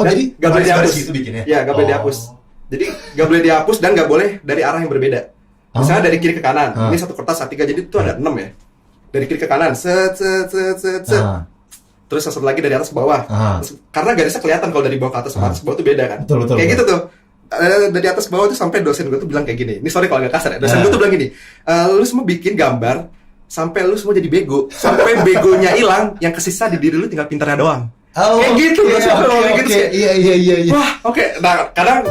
Oh, Dan jadi nggak boleh dihapus gitu bikinnya? ya, nggak boleh dihapus. Jadi nggak boleh dihapus dan nggak boleh dari arah yang berbeda. Misalnya dari kiri ke kanan, ini satu kertas A3, jadi itu ada 6 ya. Dari kiri ke kanan, set. Terus satu lagi dari atas ke bawah. Terus, karena garisnya kelihatan kalau dari bawah ke atas sama atas ke bawah itu beda kan. Betul. Kayak gitu tuh. Dari atas ke bawah tuh sampai dosen gue tuh bilang kayak gini. Ini sorry kalau agak kasar ya. Dosen gue tuh bilang gini, lu semua bikin gambar sampai lu semua jadi bego. Sampai begonya hilang, yang kesisa di diri lu tinggal pintarnya doang. Kayak gitu. Iya. Wah, oke. Nah, kadang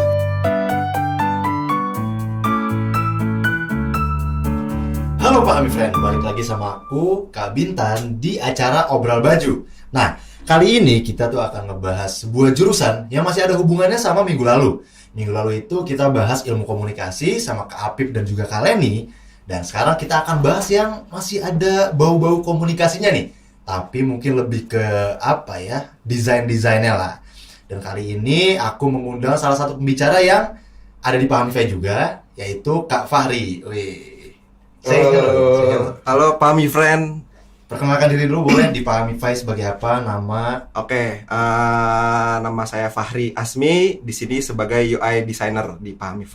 Halo Pak Ami Friend, balik lagi sama aku, Kak Bintan, di acara Obrol Baju. Nah, kali ini kita tuh akan ngebahas sebuah jurusan yang masih ada hubungannya sama minggu lalu. Minggu lalu itu kita bahas ilmu komunikasi sama Kak Apip dan juga Kak Leni. Dan sekarang kita akan bahas yang masih ada bau-bau komunikasinya nih. Tapi mungkin lebih ke apa ya, desain-desainnya lah. Dan kali ini aku mengundang salah satu pembicara yang ada di Pak Ami juga, yaitu Kak Fahri. Wih. Halo Pak Mi Friend. Perkenalkan diri dulu boleh di Pak Ami sebagai apa, nama? Oke, nama saya Fahri Asmi, di sini sebagai UI designer di Pak Mi.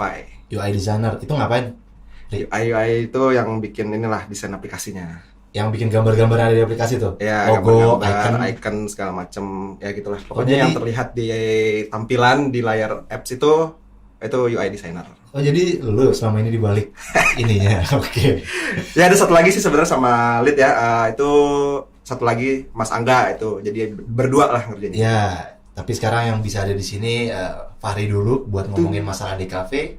UI designer, itu ngapain? UI itu yang bikin inilah desain aplikasinya. Yang bikin gambar-gambar ada di aplikasi tuh? Ya, logo, icon segala macam, ya gitulah. Oh, Pokoknya jadi, yang terlihat di tampilan di layar apps itu UI designer. Oh, jadi lu selama ini dibalik ininya. Oke. Ya, ada satu lagi sih sebenarnya sama lead ya. Itu satu lagi Mas Angga itu. Jadi berdua lah ngerjainnya. Ya, tapi sekarang yang bisa ada di sini Fahri dulu buat ngomongin masalah di cafe.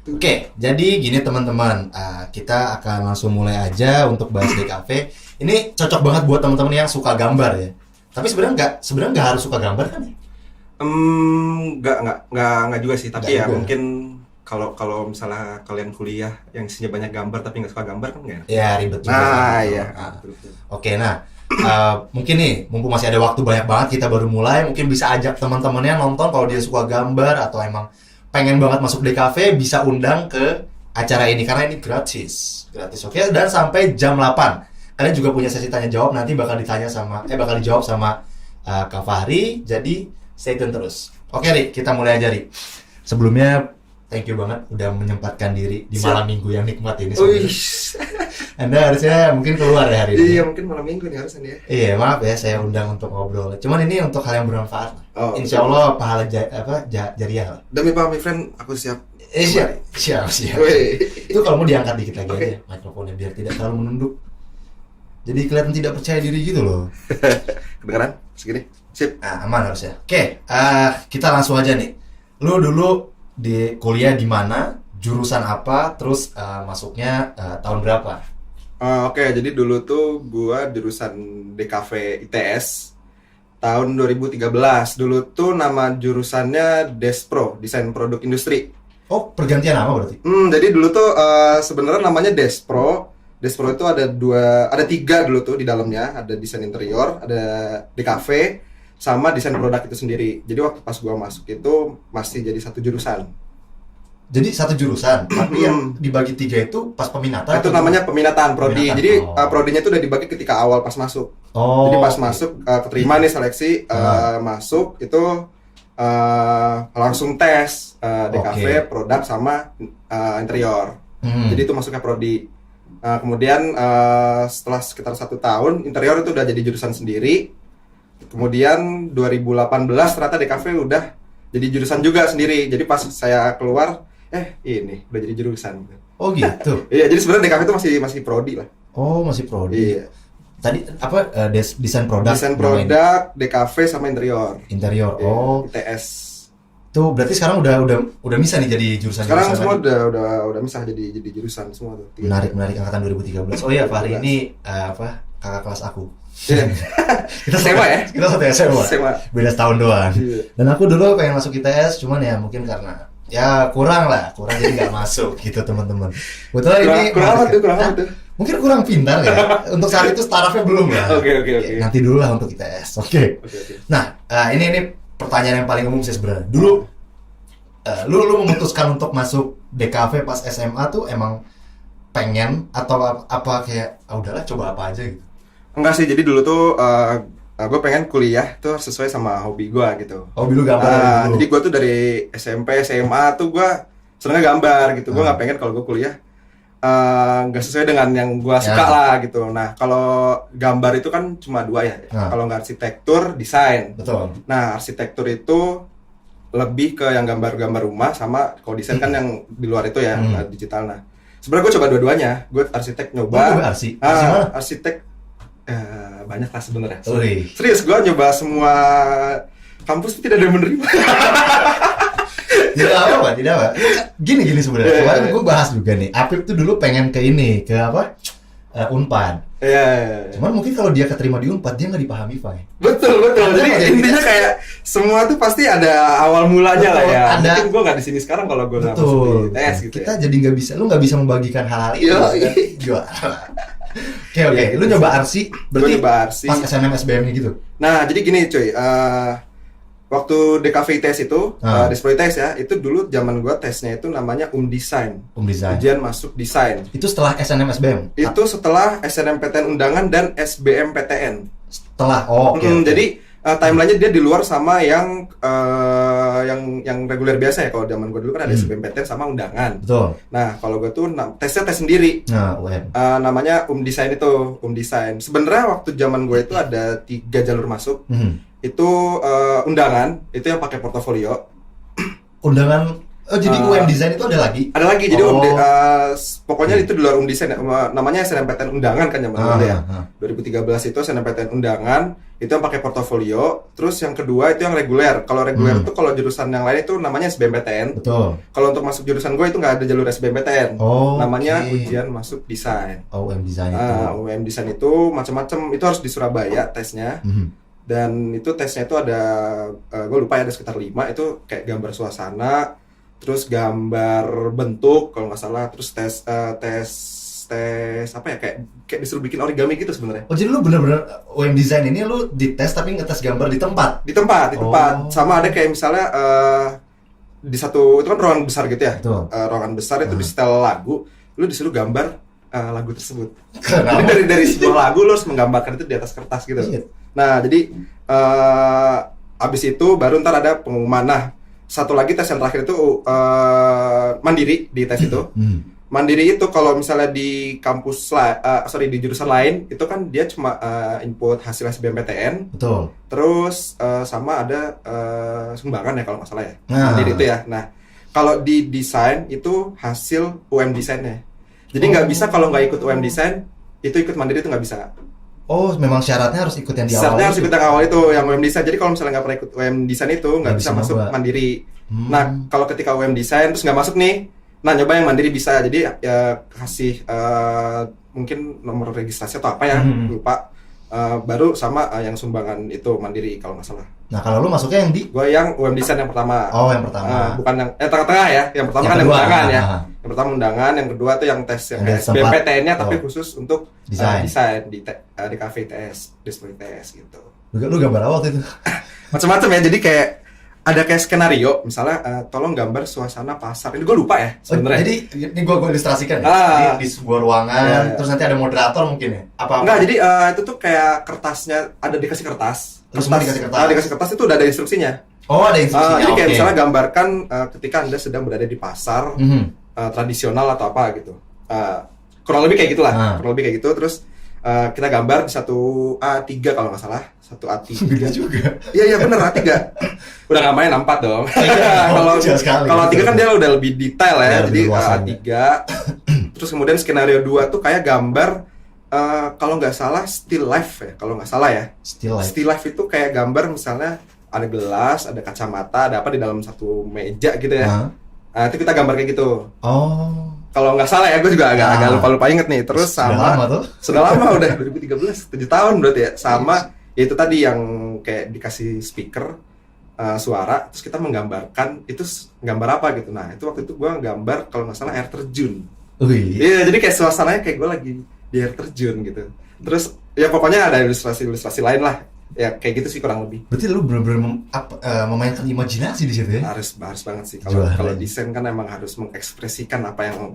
Oke, jadi gini teman-teman, kita akan langsung mulai aja untuk bahas di cafe. Ini cocok banget buat teman-teman yang suka gambar ya. Tapi sebenarnya nggak harus suka gambar kan ya? Nggak juga sih. Tapi Nggak ya juga. mungkin kalau misalnya kalian kuliah yang isinya banyak gambar tapi nggak suka gambar kan nggak enak. Ya ribet juga. Nah, sih. iya. Oke, nah mungkin nih, mumpung masih ada waktu banyak banget, kita baru mulai, mungkin bisa ajak teman-temannya nonton kalau dia suka gambar atau emang pengen banget masuk DKV, bisa undang ke acara ini karena ini gratis, oke? Dan sampai jam 8. Kalian juga punya sesi tanya jawab, nanti bakal dijawab sama Kak Fahri, jadi stay tune terus. Oke, Ri, kita mulai aja, Ri. Sebelumnya thank you banget udah menyempatkan diri di malam minggu yang nikmat ini. Anda harusnya mungkin keluar ya hari ini. Iya, mungkin malam minggu nih harusnya ya. Iya, maaf ya saya undang untuk ngobrol. Cuman ini untuk hal yang bermanfaat. Oh, Insya Allah pahala jariah lah. Demi Pak Mi Friend, aku siap. Siap. Weh. Itu kalau mau diangkat dikit lagi Oke. aja mikrofonnya biar tidak terlalu menunduk. Jadi kelihatan tidak percaya diri gitu loh. Kedengeran? Segini? Sip. Nah, aman harusnya. Oke, kita langsung aja nih. Lu dulu di kuliah di mana? Jurusan apa? Terus masuknya tahun berapa? Oke, jadi dulu tuh gua jurusan DKV ITS tahun 2013. Dulu tuh nama jurusannya Despro, Desain Produk Industri. Oh, pergantian nama berarti? Jadi dulu tuh sebenarnya namanya Despro. Despro itu ada tiga dulu tuh di dalamnya. Ada desain interior, ada DKV, sama desain produk itu sendiri. Jadi waktu pas gua masuk itu masih jadi satu jurusan. Jadi satu jurusan, tapi yang dibagi tiga itu pas peminatan? Itu atau namanya peminatan, prodi. Peminatan, Jadi oh. prodinya itu udah dibagi ketika awal pas masuk. Oh, Jadi pas oke. masuk keterima nih seleksi masuk itu langsung tes DKV, Oke. produk sama interior. Jadi itu masuknya prodi. Kemudian setelah sekitar 1 tahun interior itu udah jadi jurusan sendiri. Kemudian 2018 ternyata DKV udah jadi jurusan juga sendiri. Jadi pas saya keluar ini udah jadi jurusan. Oh gitu. Iya, jadi sebenarnya DKV itu masih prodi lah. Oh, masih prodi. Iya. Tadi apa desain produk? Desain namanya? produk, DKV sama interior. Interior. Iya, Oh, ITS. tuh berarti sekarang udah bisa nih jadi jurusan. Sekarang jurusan semua lagi. udah misah jadi jurusan semua tuh. Menarik angkatan 2013. Oh iya, Fahri 2013. ini kakak kelas aku. Iya. Kita SMA ya? Kita satu SMA. SMA. Beda setahun doang. Iya. Dan aku dulu pengen masuk ITS, cuman ya mungkin karena ya kurang jadi nggak masuk gitu teman-teman. Betul ini Kurang apa tuh? mungkin kurang pintar ya. Untuk saat itu startupnya belum ya. Oke. Ya, nanti dulu lah untuk ITS. Oke. Nah, ini pertanyaan yang paling umum sih sebenarnya. Dulu lu memutuskan untuk masuk DKV pas SMA tuh emang pengen atau apa kayak udahlah coba apa aja gitu. Enggak sih, jadi dulu tuh gue pengen kuliah tuh sesuai sama hobi gue gitu. Hobi lu gambar dulu. Jadi gue tuh dari SMP, SMA tuh gue senengnya gambar gitu. Gue nggak pengen kalau gue kuliah nggak sesuai dengan yang gue suka lah gitu. Nah kalau gambar itu kan cuma dua ya. Kalau nggak arsitektur, desain. Betul. Nah arsitektur itu lebih ke yang gambar-gambar rumah, sama kalau desain kan yang di luar itu ya, digital. Nah sebenarnya gue coba dua-duanya. Gue arsitek nyoba. Arsitek banyak lah sebenarnya. Serius gue nyoba semua kampus tidak ada yang menerima. Tidak apa, tidak apa. Gini sebenarnya. Kemarin gue bahas juga nih. Apip tuh dulu pengen ke ini, ke apa? Unpad. Cuman mungkin kalau dia keterima di Unpad dia nggak dipahami, Pak. Betul. Jadi intinya kayak semua tuh pasti ada awal mulanya lah ya. Mungkin gue nggak di sini sekarang kalau gue nggak masuk di TS gitu. Kita jadi nggak bisa, lu nggak bisa membagikan hal-hal itu. Oke. Lu nyoba arsi, berarti pas SNM-SBM gitu? Nah, jadi gini cuy, waktu DKV ITS itu, Despro ITS ya, itu dulu zaman gua tesnya itu namanya Design. Ujian masuk desain. Itu setelah SNM-SBM? Itu setelah SNMPTN Undangan dan SBMPTN. Setelah, Jadi timelinenya dia di luar sama yang reguler biasa ya. Kalau zaman gue dulu kan ada SBMPTN sama undangan. Betul. Nah kalau gue tuh tesnya tes sendiri. Namanya Design itu, Design. Sebenarnya waktu zaman gue itu ada 3 jalur masuk. Itu undangan, itu yang pakai portofolio. Undangan. Jadi Design itu ada lagi? Ada lagi. Jadi pokoknya itu di luar Design, namanya SNMPTN Undangan kan zaman dulu ya. 2013 itu SNMPTN Undangan, itu yang pakai portofolio. Terus yang kedua itu yang reguler. Kalau reguler itu kalau jurusan yang lain itu namanya SBMPTN. Betul. Kalau untuk masuk jurusan gue itu nggak ada jalur SBMPTN. Namanya ujian masuk desain. Design itu. Design itu macam-macam. Itu harus di Surabaya tesnya. Dan itu tesnya itu ada, gue lupa ya, ada sekitar 5. Itu kayak gambar suasana, terus gambar bentuk kalau nggak salah, terus tes apa ya, kayak disuruh bikin origami gitu sebenarnya. Jadi lu bener-bener Design ini lu dites tapi ngetes gambar di tempat? Di tempat. Sama ada kayak misalnya di satu, itu kan ruangan besar gitu ya. Ruangan besar itu di setel lagu, lu disuruh gambar lagu tersebut. Jadi dari sebuah lagu lu harus menggambarkan itu di atas kertas gitu. Nah jadi abis itu baru ntar ada pengumuman. Nah satu lagi tes yang terakhir itu mandiri di tes itu. Mandiri itu kalau misalnya di kampus di jurusan lain itu kan dia cuma input hasil SBMPTN. Betul. Terus sama ada sumbangan ya kalau nggak salah ya. Mandiri itu ya. Nah kalau di desain itu hasil Desainnya. Jadi nggak bisa kalau nggak ikut Desain itu ikut mandiri itu nggak bisa. Memang syaratnya harus ikut yang di awal. Syaratnya harus ikut yang awal itu, yang Design. Jadi kalau misalnya nggak pernah ikut Design itu nggak bisa masuk mandiri. Nah kalau ketika Design terus nggak masuk nih, nah nyoba yang mandiri bisa. Jadi ya kasih mungkin nomor registrasi atau apa ya, lupa. Baru sama yang sumbangan itu mandiri kalau nggak salah. Nah kalau lu masuknya yang di? Gue yang Design yang pertama. Yang pertama. Bukan yang tengah-tengah ya. Yang pertama kan yang undangan ya. Yang pertama undangan, yang kedua tuh yang tes yang SBMPTN-nya tapi khusus untuk desain di Cafe ITS, Despro ITS gitu. Lu gambar apa waktu itu? Macam-macam ya. Jadi kayak ada kayak skenario, misalnya tolong gambar suasana pasar. Ini gue lupa ya sebenarnya. Jadi ini gue ilustrasikan ya. Di sebuah ruangan, terus nanti ada moderator mungkin ya? Enggak, jadi itu tuh kayak kertasnya, ada dikasih kertas. Terus dikasih kertas itu udah ada instruksinya. Ada instruksinya. Jadi kayak misalnya gambarkan ketika Anda sedang berada di pasar tradisional atau apa gitu. Kurang lebih kayak gitulah. Kurang lebih kayak gitu. Terus kita gambar di satu A3 kalau nggak salah. Satu A3 juga. Iya bener A3. Udah nggak main A4 dong. Kalau A3 kan dia udah lebih detail ya. Jadi A3. Terus kemudian skenario 2 tuh kayak gambar kalau nggak salah still life ya. Kalau nggak salah ya. Still life itu kayak gambar misalnya ada gelas, ada kacamata, ada apa di dalam satu meja gitu ya. Nah itu kita gambar kayak gitu. Kalau nggak salah ya, gue juga agak lupa inget nih. Terus sudah lama udah 2013, 7 tahun berarti ya. Sama ya itu tadi yang kayak dikasih speaker suara, terus kita menggambarkan itu gambar apa gitu. Nah itu waktu itu gue gambar kalau nggak salah air terjun. Iya jadi kayak suasananya kayak gue lagi di air terjun gitu. Terus ya pokoknya ada ilustrasi lain lah Ya kayak gitu sih kurang lebih. Berarti lu bener-bener memainkan imajinasi di situ ya? Harus banget sih. Kalau desain kan emang harus mengekspresikan apa yang lu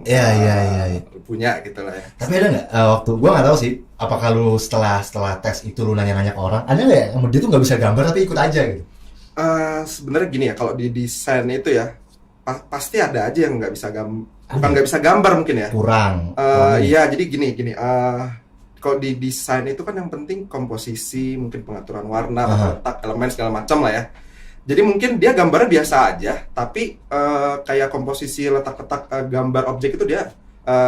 punya gitu lah ya. Tapi ada nggak waktu gue nggak tahu sih, apakah lu setelah tes itu lu nanya-nanya ke orang, ada nggak yang dia tuh nggak bisa gambar tapi ikut aja gitu? Sebenarnya gini ya, kalau di desain itu ya pasti ada aja yang nggak bisa bukan nggak bisa gambar mungkin ya. Kurang. Iya, jadi gini. Kalau di desain itu kan yang penting komposisi, mungkin pengaturan warna, letak, elemen segala macam lah ya. Jadi mungkin dia gambarnya biasa aja, tapi kayak komposisi letak-letak gambar objek itu dia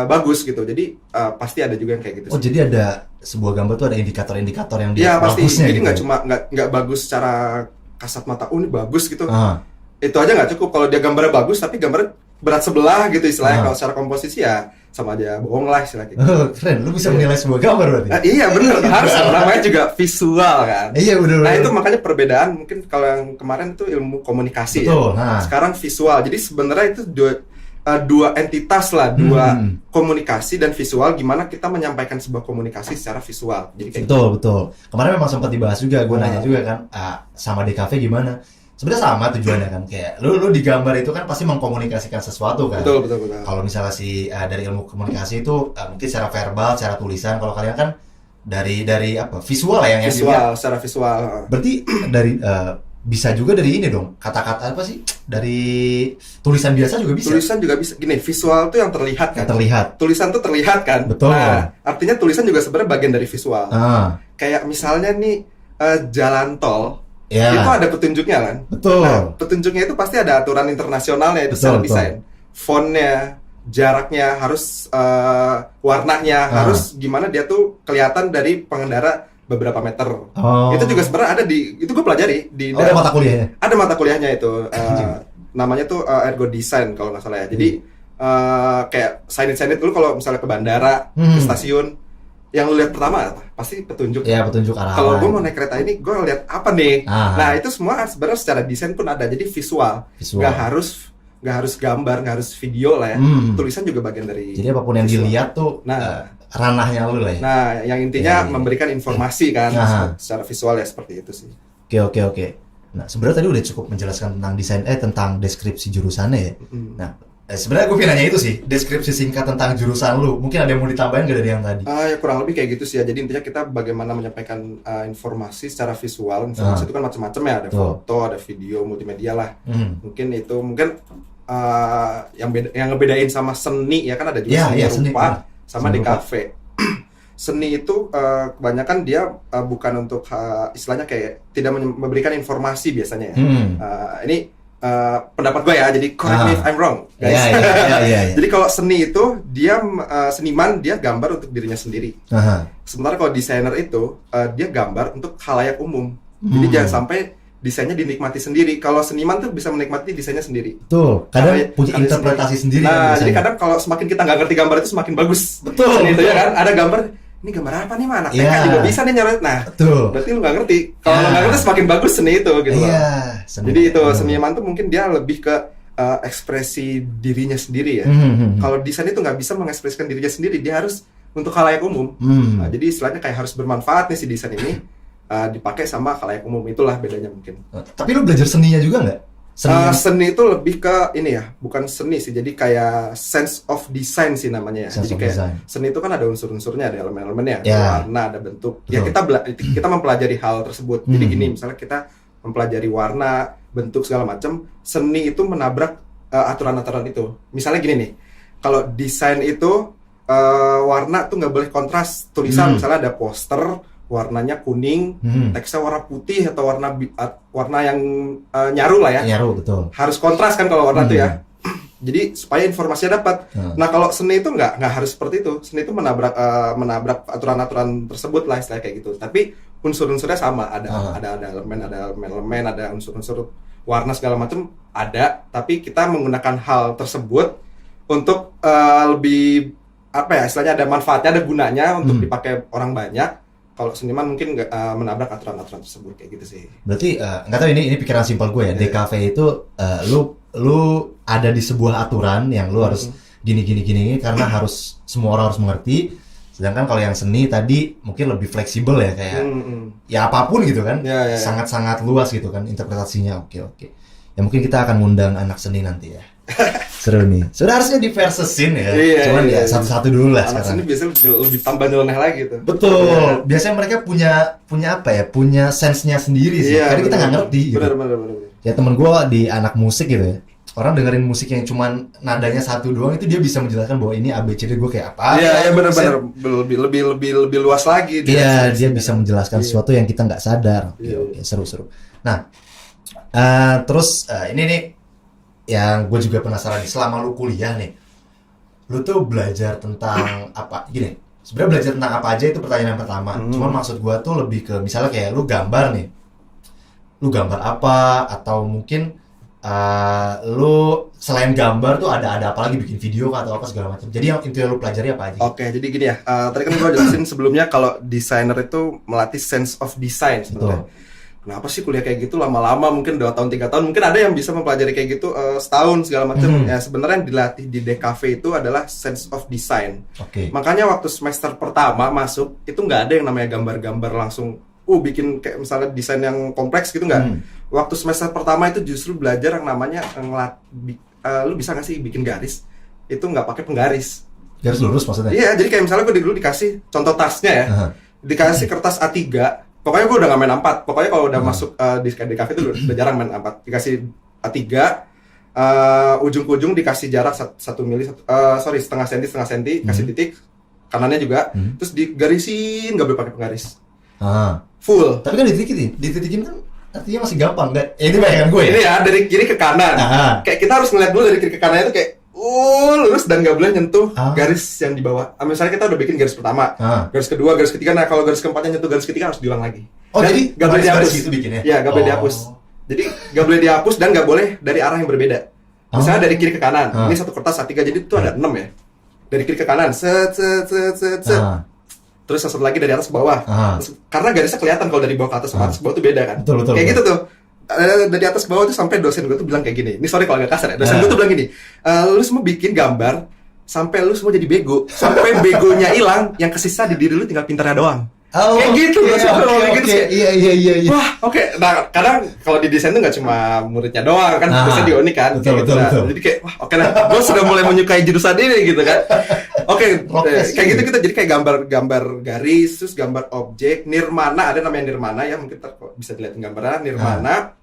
bagus gitu. Jadi pasti ada juga yang kayak gitu. Oh, jadi ada sebuah gambar tuh ada indikator-indikator yang dia pasti. Jadi gitu. nggak cuma nggak bagus secara kasat mata, ini bagus gitu. Itu aja nggak cukup. Kalau dia gambarnya bagus, tapi gambarnya berat sebelah gitu istilahnya. Kalau secara komposisi ya sama aja bohong lah istilahnya. Keren, lu bisa menilai sebuah gambar berarti? Iya bener, harus namanya juga visual kan. Iya bener. Nah itu makanya perbedaan mungkin kalau yang kemarin itu ilmu komunikasi. Betul, ya. Sekarang visual. Jadi sebenarnya itu dua entitas lah, dua komunikasi dan visual. Gimana kita menyampaikan sebuah komunikasi secara visual. Jadi kayak betul. Kemarin memang sempat dibahas juga, gue nanya juga kan, sama DKV gimana? Sebenarnya sama tujuannya kan, kayak lu di gambar itu kan pasti mengkomunikasikan sesuatu kan. Betul. Kalau misalnya dari ilmu komunikasi itu mungkin secara verbal, secara tulisan. Kalau kalian kan dari apa visual lah yang visual, secara visual. Berarti dari bisa juga dari ini dong, kata-kata apa sih? Dari tulisan biasa juga bisa. Tulisan juga bisa. Gini, visual tuh yang terlihat kan. Terlihat. Tulisan tuh terlihat kan. Betul. Nah, artinya tulisan juga sebenarnya bagian dari visual. Kayak misalnya nih jalan tol. Itu ada petunjuknya kan. Betul. Nah, petunjuknya itu pasti ada aturan internasionalnya itu secara desain. Fontnya, jaraknya harus warnanya harus gimana dia tuh kelihatan dari pengendara beberapa meter. Itu juga sebenarnya ada itu gue pelajari di ada mata kuliahnya. Ada mata kuliahnya itu namanya tuh ergo design kalau nggak salah ya. Jadi kayak sign dulu kalau misalnya ke bandara, ke stasiun, yang lu lihat pertama apa? Pasti petunjuk. Iya, petunjuk arah. Kalau gue mau naik kereta ini, gue lihat apa nih? Nah, itu semua sebenarnya secara desain pun ada. Jadi visual. Nggak harus gambar, nggak harus video lah ya. Tulisan juga bagian dari. Jadi apapun yang dilihat tuh ranahnya lu lah ya. Nah, yang intinya memberikan informasi kan secara visual ya seperti itu sih. Oke. Nah, sebenarnya tadi udah cukup menjelaskan tentang desain tentang deskripsi jurusannya ya. Nah, sebenarnya gue pengen nanya itu sih, deskripsi singkat tentang jurusan lu. Mungkin ada yang mau ditambahin gak dari yang tadi? Ya kurang lebih kayak gitu sih ya. Jadi intinya kita bagaimana menyampaikan informasi secara visual. Informasi itu kan macam-macam ya. Ada foto, ada video, multimedia lah. Mungkin yang ngebedain sama seni ya kan ada juga seni rupa sama DKV. Seni itu kebanyakan dia bukan untuk istilahnya kayak tidak memberikan informasi biasanya ya. Ini pendapat gue ya, jadi correct me if I'm wrong, guys. Yeah. Jadi kalau seni itu dia seniman dia gambar untuk dirinya sendiri. Sementara kalau desainer itu dia gambar untuk khalayak umum. Jadi jangan sampai desainnya dinikmati sendiri. Kalau seniman tuh bisa menikmati desainnya sendiri. Betul. Kadang punya interpretasi sendiri. Nah, jadi kadang kalau semakin kita nggak ngerti gambar itu semakin bagus. Betul. Seni itu ya kan, ada gambar. Ini gambar apa nih, anak TK juga bisa nih nyoret. Nah, berarti lu nggak ngerti. Kalau lu nggak ngerti semakin bagus seni itu gitu loh. Jadi itu seniman tuh mungkin dia lebih ke ekspresi dirinya sendiri ya. Kalau desain itu nggak bisa mengekspresikan dirinya sendiri, dia harus untuk khalayak umum. Nah, jadi istilahnya kayak harus bermanfaat nih si desain ini dipakai sama khalayak umum, itulah bedanya mungkin. Tapi lu belajar seninya juga nggak? Seni itu lebih ke ini ya, bukan seni sih, jadi kayak sense of design sih namanya ya. Jadi kayak seni itu kan ada unsur-unsurnya, ada elemen-elemennya, ada warna, ada bentuk. Ya kita mempelajari hal tersebut. Jadi gini, misalnya kita mempelajari warna, bentuk segala macam, seni itu menabrak aturan-aturan itu. Misalnya gini nih, kalau desain itu warna tuh nggak boleh kontras. Tulisan misalnya ada poster warnanya kuning, teksnya warna putih atau warna yang nyaru lah ya. Nyaru, betul. Harus kontras kan kalau warna tuh ya. Jadi supaya informasinya dapat. Nah kalau seni itu nggak harus seperti itu. Seni itu menabrak aturan-aturan tersebut lah istilahnya kayak gitu. Tapi unsur-unsurnya sama. Ada elemen, ada unsur-unsur warna segala macam ada. Tapi kita menggunakan hal tersebut untuk lebih apa ya istilahnya, ada manfaatnya, ada gunanya untuk dipakai orang banyak. Kalau seniman mungkin nggak menabrak aturan-aturan tersebut kayak gitu sih. Berarti nggak tahu, ini pikiran simpel gue ya. DKV itu lu ada di sebuah aturan yang lu harus gini karena harus semua orang harus mengerti. Sedangkan kalau yang seni tadi mungkin lebih fleksibel ya, kayak ya apapun gitu kan. Ya. Sangat-sangat luas gitu kan interpretasinya. Oke. Ya mungkin kita akan ngundang anak seni nanti ya. Seru nih. Sudah harusnya di versusin ya. Cuman ya satu-satu dulu lah anak sekarang. seni biasanya lebih tambah nyeleneh lagi tuh. Betul. Biasanya mereka punya apa ya? Punya sense-nya sendiri sih. Karena kita nggak ngerti gitu. Benar. Ya temen gue di anak musik gitu ya. Orang dengerin musik yang cuman nadanya satu doang itu dia bisa menjelaskan bahwa ini ABCD gue kayak apa. Iya benar. Lebih luas lagi. Iya, dia bisa menjelaskan sesuatu yang kita nggak sadar. Oke, seru. Nah, terus ini nih yang gue juga penasaran nih, selama lu kuliah nih, lu tuh belajar tentang apa? Gini, sebenarnya belajar tentang apa aja itu pertanyaan yang pertama. Cuman maksud gue tuh lebih ke misalnya kayak lu gambar nih, lu gambar apa? Atau mungkin lu selain gambar tuh ada apa lagi, bikin video atau apa segala macam. Jadi yang intinya lu pelajari apa aja? Oke, jadi gini ya. Tadi kan gue jelasin sebelumnya kalau desainer itu melatih sense of design sebenarnya. Kenapa sih kuliah kayak gitu lama-lama, mungkin 2 tahun 3 tahun, mungkin ada yang bisa mempelajari kayak gitu setahun segala macam. Ya sebenarnya yang dilatih di DKV itu adalah sense of design. Makanya waktu semester pertama masuk itu nggak ada yang namanya gambar-gambar langsung bikin kayak misalnya desain yang kompleks gitu nggak. Waktu semester pertama itu justru belajar yang namanya lu bisa nggak sih bikin garis itu nggak pakai penggaris, garis lurus maksudnya? Iya, jadi kayak misalnya gue dulu dikasih contoh tasnya ya, dikasih kertas A3, pokoknya gue udah nggak main A4, pokoknya kalau udah masuk di DKV itu udah jarang main A4, dikasih A3, ujung ke ujung dikasih jarak 1 mili, setengah senti, kasih titik kanannya juga, terus digarisin, nggak boleh pakai penggaris, full. Tapi kan dititikin kan artinya masih gampang, nggak? Ini bayangan gue ya? Ini ya, dari kiri ke kanan. Kayak kita harus ngeliat dulu dari kiri ke kanan itu kayak lurus dan nggak boleh nyentuh garis yang di bawah. Misalnya kita udah bikin garis pertama, garis kedua, garis ketiga. Nah kalau garis keempatnya nyentuh garis ketiga harus diulang lagi. Dan jadi nggak boleh dihapus. Itu bikinnya? Ya, nggak boleh dihapus. Jadi nggak boleh dihapus dan nggak boleh dari arah yang berbeda. Misalnya dari kiri ke kanan. Ini satu kertas A3, jadi itu ada 6 ya. Dari kiri ke kanan, set. Terus satu lagi dari atas ke bawah. Terus, karena garisnya kelihatan kalau dari bawah ke atas, atas ke bawah tuh beda kan. Betul, kayak gitu tuh. Dari atas ke bawah tuh sampai dosen gue tuh bilang kayak gini. Ini sorry kalau agak kasar ya. Dosen gue tuh bilang gini. Lu semua bikin gambar sampai lu semua jadi bego. Sampai begonya hilang, yang kesisa di diri lu tinggal pintarnya doang. Kayak gitu. Iya. Wah, oke. Nah, kadang kalau di desain tuh nggak cuma muridnya doang kan, dosen di Unik kan. Betul. Jadi kayak wah, oke lah. Gue sudah mulai menyukai jurusan ini gitu kan. Oke, kayak gitu kita jadi kayak gambar garis, terus gambar objek, nirmana, ada namanya nirmana ya, mungkin bisa dilihat gambarnya nirmana,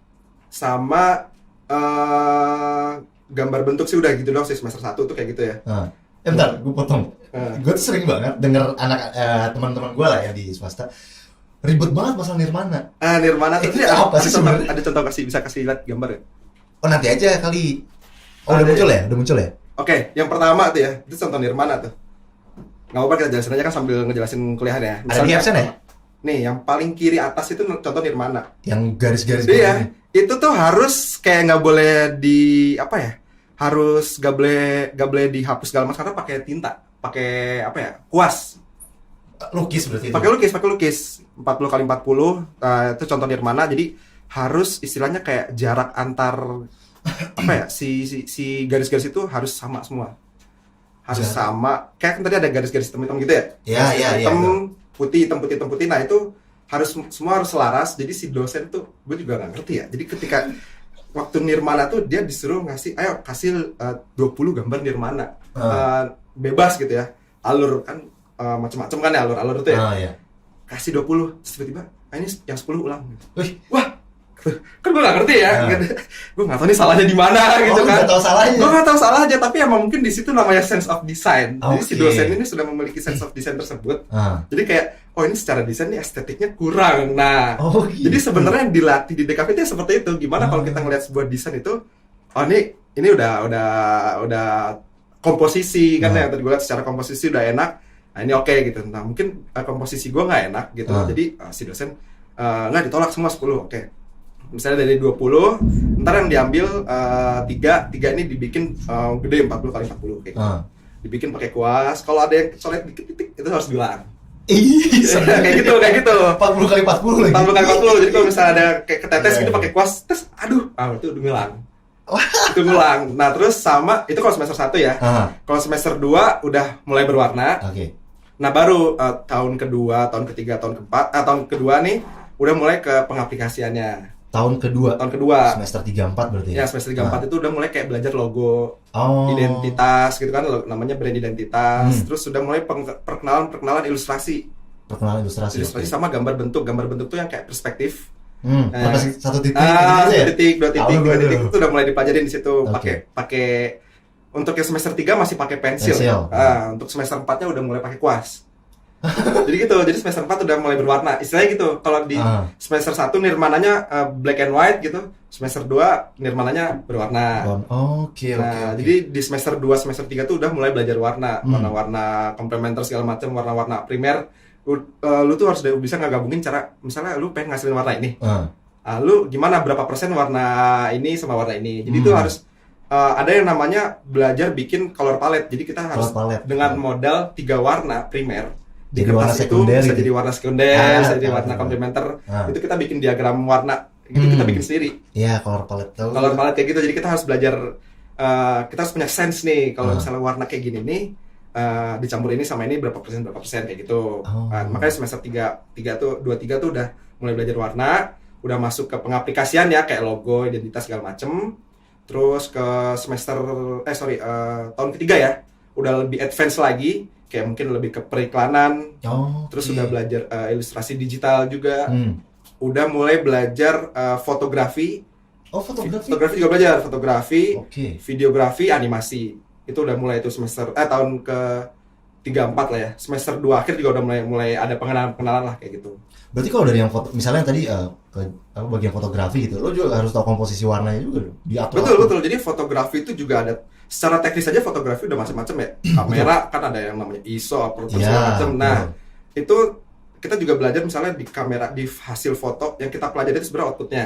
sama gambar bentuk sih udah gitu doang sih semester 1 tuh kayak gitu ya. Bentar, gue potong. Gue tuh sering banget denger teman-teman gue lah ya di swasta ribet banget masalah nirmana. Nirmana itu apa sih sebenarnya? Ada contoh bisa kasih lihat gambar ya? Oh nanti aja kali. Udah muncul ya? Oke, yang pertama tuh ya, itu contoh nirmana tuh. Nggak apa-apa kita jelasin aja kan sambil ngejelasin kuliahnya. Ada di absen ya? Nih, yang paling kiri atas itu contoh nirmana. Yang garis-garis iya, itu tuh harus kayak nggak boleh harus nggak boleh dihapus segala macam karena pakai tinta, pakai kuas. Lukis berarti. Pakai lukis 40 kali 40. Itu contoh nirmana. Jadi harus istilahnya kayak jarak antar si garis-garis itu harus sama semua. Harus sama. Kayak kan tadi ada garis-garis hitam-hitam gitu ya? Iya. Hitam putih. Nah itu semua harus selaras. Jadi si dosen tuh gue juga nggak ngerti ya. Jadi ketika waktu nirmana tuh dia disuruh kasih 20 gambar nirmana. Bebas gitu ya. Alur kan macam-macam kan ya alur itu ya. Iya. Kasih 20 terus tiba-tiba ini yang 10 ulang. Wah, kan gue gak ngerti ya, gue gak tahu nih salahnya di mana gitu kan. Gue gak tahu salahnya, tapi emang mungkin di situ namanya sense of design. Jadi si dosen ini sudah memiliki sense of design tersebut. Jadi kayak, ini secara desain nih estetiknya kurang. Nah, jadi sebenarnya yang dilatih di DKV itu seperti itu. Gimana kalau kita ngelihat sebuah desain itu, ini udah komposisi kan ya. Tadi gue lihat secara komposisi udah enak. Nah ini oke gitu. Nah mungkin komposisi gue nggak enak gitu. Jadi si dosen nggak ditolak semua 10. Oke. Misalnya dari 20, ntar yang diambil 3 ini dibikin gede 40 kali 40 kayak gitu. Dibikin pakai kuas. Kalau ada yang coret dikit-dikit itu harus diulang. kayak gitu 40 kali 40 lagi. 40 kali 40. Jadi kalau misalnya ada kayak ketetes gitu pakai kuas, terus itu udah ngilang. Itu ngulang. Nah, terus sama itu kalau semester 1 ya. Kalau semester 2 udah mulai berwarna. Nah baru tahun kedua, tahun ketiga, tahun keempat, tahun kedua nih udah mulai ke pengaplikasiannya. Tahun kedua. Tahun kedua. Semester 3-4 berarti Ya semester 3-4 itu udah mulai kayak belajar logo, Oh. identitas gitu kan, namanya brand identitas. Hmm. Terus sudah mulai perkenalan ilustrasi. Perkenalan ilustrasi. Ilustrasi oke. sama gambar bentuk tuh yang kayak perspektif. Sampai satu titik Satu gitu ya? titik, dua titik, Tahu dua gue titik tuh. itu udah mulai dipelajarin di situ. Oke. Pakai untuk yang semester 3 masih pakai pensil. Pensil. Untuk semester 4-nya udah mulai pakai kuas. Jadi gitu, jadi semester 4 udah mulai berwarna. Istilahnya gitu, kalau di semester 1 nirmananya black and white gitu, semester 2 nirmananya berwarna. Oke. Jadi di semester 2, semester 3 tuh udah mulai belajar warna, warna-warna komplementer segala macam, warna-warna primer. Lu tuh harus bisa ngegabungin cara, misalnya lu pengen ngasilin warna ini. Lu gimana berapa persen warna ini sama warna ini. Jadi itu harus ada yang namanya belajar bikin color palette. Jadi kita harus dengan modal 3 warna primer. Di jadi warna kertas itu sekunder bisa gitu. jadi warna sekunder, bisa jadi warna komplementer. Itu kita bikin diagram warna, itu kita bikin sendiri. Iya, color palette. Color palette kayak gitu, jadi kita harus belajar, kita harus punya sense nih. Kalau misalnya warna kayak gini nih, dicampur ini sama ini berapa persen kayak gitu. Makanya semester 3 tuh 2-3 tuh udah mulai belajar warna, udah masuk ke pengaplikasian ya, kayak logo, identitas segala macem. Terus ke semester tahun ketiga ya, udah lebih advance lagi, kayak mungkin lebih ke periklanan. Terus udah belajar ilustrasi digital juga. Udah mulai belajar fotografi. Fotografi juga belajar, fotografi, videografi, animasi. Itu udah mulai itu semester tahun ke 3-4 lah ya. Semester 2 akhir juga udah mulai ada pengenalan lah kayak gitu. Berarti kalau dari yang foto, misalnya tadi ke bagian fotografi gitu, lo juga harus tahu komposisi warnanya juga dong. Betul. Jadi fotografi itu juga ada, secara teknis aja fotografi udah macam-macam ya. Kamera kan ada yang namanya ISO, aperture segala macam. Nah, itu kita juga belajar misalnya di kamera, di hasil foto yang kita pelajari itu sebenarnya outputnya.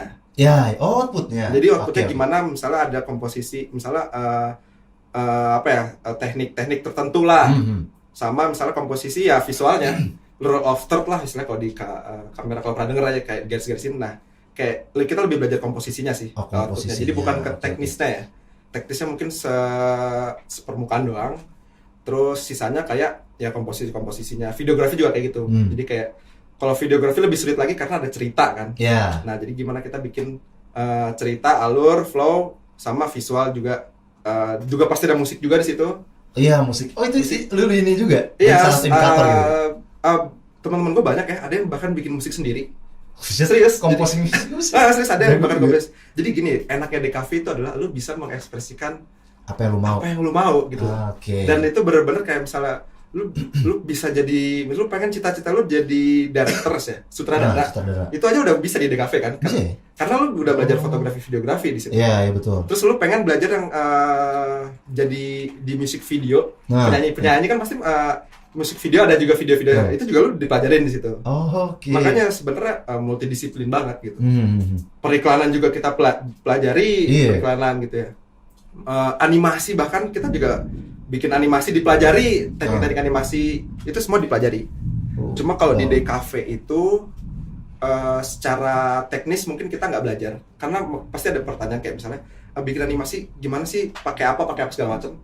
Outputnya. Jadi outputnya gimana? Misalnya ada komposisi, misalnya teknik-teknik tertentu lah. Sama misalnya komposisi ya visualnya. Rule of third lah istilahnya kalau di kamera, kalau pernah denger aja kayak garis-garisin. Nah, kayak kita lebih belajar komposisinya sih. Komposisinya. Jadi bukan ke teknisnya ya. Teknisnya mungkin sepermukaan doang. Terus sisanya kayak ya komposisinya. Videografi juga kayak gitu. Jadi kayak kalau videografi lebih sulit lagi karena ada cerita kan. Nah, jadi gimana kita bikin cerita, alur, flow, sama visual juga. Juga pasti ada musik juga di situ. Iya, musik. Itu sih lu ini juga. Iya, salah satu indikator gitu. Teman-teman gue banyak ya, ada yang bahkan bikin musik sendiri. Serius, komposisi musik. Serius ada yang bahkan kompos. Jadi gini, enaknya DKV itu adalah lu bisa mengekspresikan apa yang lu mau gitu. Dan itu benar-benar kayak misalnya lu bisa jadi, lu pengen cita-cita lu jadi director ya, sutradara. Itu aja udah bisa di DKV kan? Karena lu udah belajar fotografi, videografi di situ. Iya, betul. Terus lu pengen belajar yang jadi di musik video, penyanyi kan pasti musik video, ada juga video-video itu juga lu dipelajarin di situ. Makanya sebenarnya multidisiplin banget gitu. Periklanan juga kita pelajari, periklanan gitu ya. Animasi bahkan kita juga bikin animasi dipelajari, teknik-teknik animasi itu semua dipelajari. Cuma kalau di DKV itu secara teknis mungkin kita nggak belajar, karena pasti ada pertanyaan kayak misalnya bikin animasi gimana sih, pakai apa segala macam.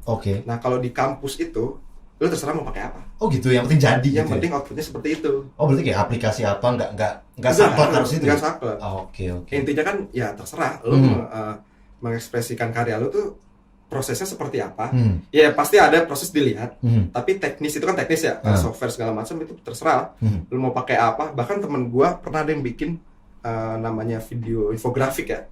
Nah kalau di kampus itu lu terserah mau pakai apa. Gitu, yang penting jadi. Yang penting outputnya seperti itu. Berarti kayak aplikasi apa nggak saklek harus itu. Nggak saklek. Oke. Intinya kan ya terserah lu mengekspresikan karya lu tuh prosesnya seperti apa. Ya pasti ada proses dilihat. Tapi teknis itu kan teknis ya, software segala macam itu terserah. Lu mau pakai apa? Bahkan temen gua pernah ada yang bikin namanya video infografik ya.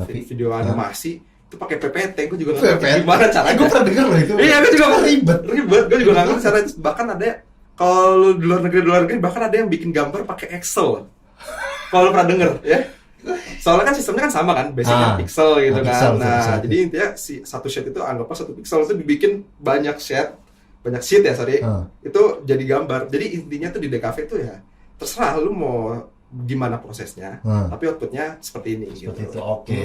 Video animasi. Itu pakai PPT, gue juga nggak ngerti gimana caranya. Gue pernah denger loh itu. Iya, gue juga ribet. Gue juga nggak ngerti caranya. Bahkan ada, kalau di luar negeri bahkan ada yang bikin gambar pakai Excel. Kalau pernah denger ya. Soalnya kan sistemnya kan sama kan, basicnya pixel gitu kan. Nah, jadi intinya satu sheet itu anggaplah satu pixel itu dibikin banyak sheet ya itu jadi gambar. Jadi intinya tuh di DKV itu ya terserah lu mau gimana prosesnya, tapi outputnya seperti ini. Seperti itu, oke.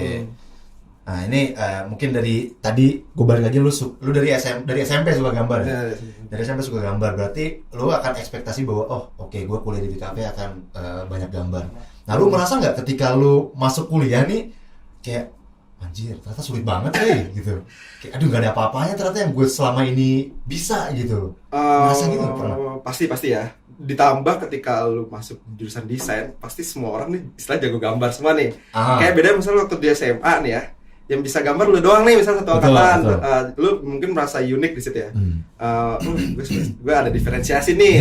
Nah ini mungkin dari tadi gue balik lagi, lu dari SMP suka gambar ya? Dari SMP suka gambar, berarti lu akan ekspektasi bahwa gue kuliah di DKV akan banyak gambar. Nah lu merasa nggak ketika lu masuk kuliah nih kayak anjir ternyata sulit banget gitu. Kayak aduh gak ada apa-apanya ternyata yang gue selama ini bisa gitu. Ngerasa gitu nggak pernah? Pasti ya. Ditambah ketika lu masuk jurusan desain, pasti semua orang nih istilah jago gambar semua nih. Kayak beda misalnya waktu di SMA nih ya, yang bisa gambar lu doang nih misalnya satu angkatan. Lu mungkin merasa unik di situ ya. Gue ada diferensiasi nih.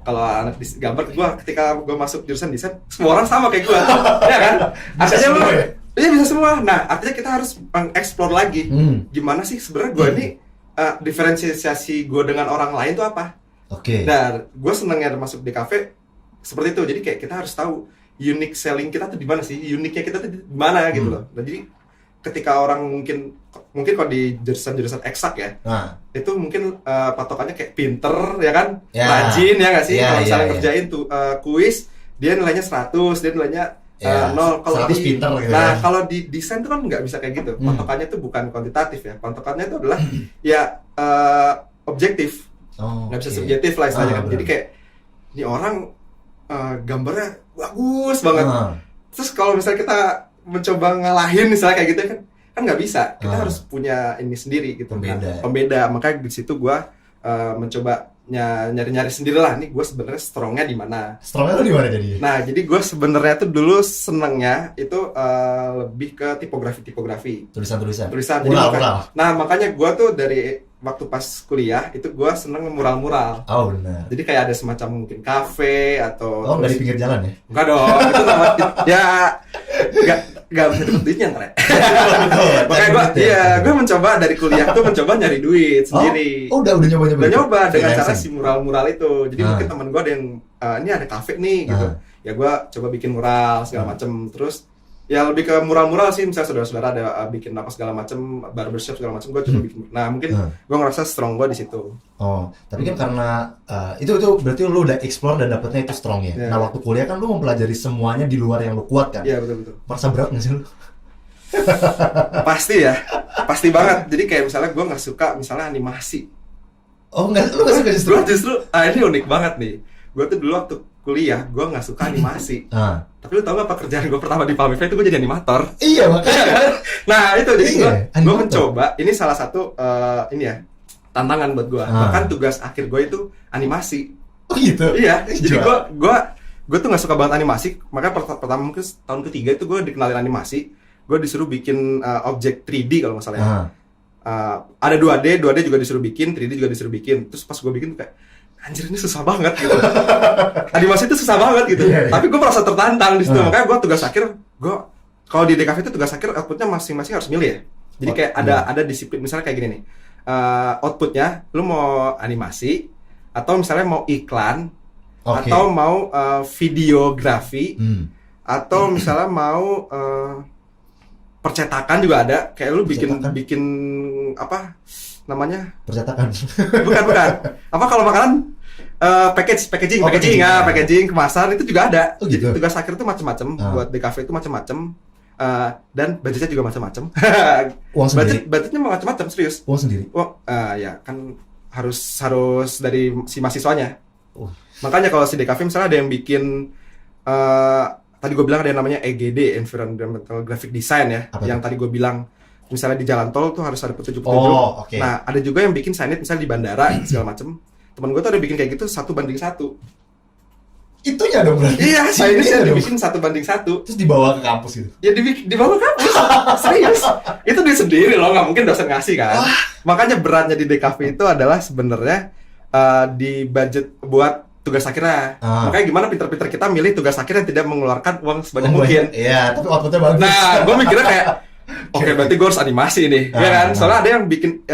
Kalau anak gambar gue ketika gue masuk jurusan desain, semua orang sama kayak gue. Ya kan? Artinya lu iya bisa semua. Nah, artinya kita harus mengeksplor lagi. Gimana sih sebenarnya gue ini diferensiasi gue dengan orang lain tuh apa? Nah, gue senengnya masuk di kafe seperti itu. Jadi kayak kita harus tahu unique selling kita tuh di mana sih? Uniknya kita tuh di mana gitu loh. Nah, jadi ketika orang mungkin kalau di jurusan eksak ya, itu mungkin patokannya kayak pinter ya kan, rajin ya nggak sih? Kalau misalnya kerjain tuh kuis, dia nilainya 100, dia nilainya 0. Kalau di pinter gitu. Nah, kalau di desain tuh kan nggak bisa kayak gitu. Patokannya tuh bukan kuantitatif ya. Patokannya itu adalah ya objektif. Nggak bisa subjektif lah istilahnya kan. Jadi kayak ini orang gambarnya bagus banget. Terus kalau misalnya kita mencoba ngalahin misalnya kayak gitu kan nggak bisa. Kita harus punya ini sendiri gitu. Pembeda. Makanya di situ gue mencoba nyari-nyari sendiri lah. Nih gue sebenarnya strongnya di mana? Strongnya lu di mana jadi? Nah, jadi gue sebenarnya tuh dulu senengnya itu lebih ke tipografi. Tulisan. Mural. Nah, makanya gue tuh dari waktu pas kuliah itu gue seneng mural-mural. Oh benar. Jadi kayak ada semacam mungkin kafe atau nggak di pinggir jalan ya? Enggak dong, itu nama ya nggak bisa dapat duitnya ntar ya. Makanya gue mencoba dari kuliah tuh mencoba nyari duit sendiri. Udah nyoba dengan cara si mural-mural itu. Jadi mungkin teman gue ada yang ini ada kafe nih gitu. Ya gue coba bikin mural segala macem. Terus ya lebih ke mural-mural sih, misalnya saudara-saudara ada bikin apa segala macem, barbershop segala macem, gue coba bikin. Nah mungkin gue ngerasa strong gue di situ. Tapi kan karena itu berarti lu udah explore dan dapetnya itu strong ya. Nah waktu kuliah kan lu mempelajari semuanya di luar yang lu kuat kan. Iya betul. Merasa berat nggak sih lu? Pasti banget. Jadi kayak misalnya gue nggak suka misalnya animasi. Lu nggak suka justru? Justru ini unik banget nih. Gue tuh dulu waktu kuliah gue nggak suka animasi. Tapi lu tau gak pekerjaan gue pertama di Palmipay itu gue jadi animator. Iya makanya. Nah itu jadi gue mencoba. Ini salah satu ini ya tantangan buat gue. Bahkan tugas akhir gue itu animasi. Oh gitu. Iya. Jadi gue tuh nggak suka banget animasi. Makanya pertama mungkin tahun ketiga itu gue dikenalin animasi. Gue disuruh bikin objek 3D kalau nggak salah ya. Ada 2D juga disuruh bikin, 3D juga disuruh bikin. Terus pas gue bikin tuh kayak anjir ini susah banget gitu. Animasi itu susah banget gitu. Tapi gue merasa tertantang di situ. Makanya gue tugas akhir, kalau di DKV itu tugas akhir outputnya masing-masing harus milih ya. Jadi kayak ada disiplin, misalnya kayak gini nih. Outputnya, lu mau animasi atau misalnya mau iklan atau mau videografi atau misalnya mau percetakan juga ada. Kayak lu bikin apa namanya? Percetakan. Bukan. Apa kalau makanan packaging kemasan itu juga ada. Jadi tugas akhir itu macam-macam. Buat DKV itu macam-macam. Dan budgetnya juga macam-macam. Uang sendiri. Budgetnya macam-macam serius. Uang sendiri. Ya kan harus dari si mahasiswanya. Makanya kalau si DKV misalnya ada yang bikin tadi gue bilang ada yang namanya EGD, Environmental Graphic Design ya. Yang tadi gue bilang misalnya di jalan tol tuh harus ada petunjuk-petunjuk. Nah, ada juga yang bikin signage misalnya di bandara segala macam. Temen gue tuh ada bikin kayak gitu 1:1. Itunya dong berarti. Iya, signage-nya dibikin 1:1. Terus dibawa ke kampus gitu. Ya dibawa ke kampus. Serius. Itu dia sendiri loh, nggak mungkin dosen ngasih kan. Makanya beratnya di DKV itu adalah sebenarnya di budget buat tugas akhirnya. Makanya gimana pinter-pinter kita milih tugas akhir yang tidak mengeluarkan uang sebanyak mungkin. Iya, tapi outputnya bagus. Nah, gue mikirnya kayak oke, berarti gue harus animasi nih, ya kan? Soalnya ada yang bikin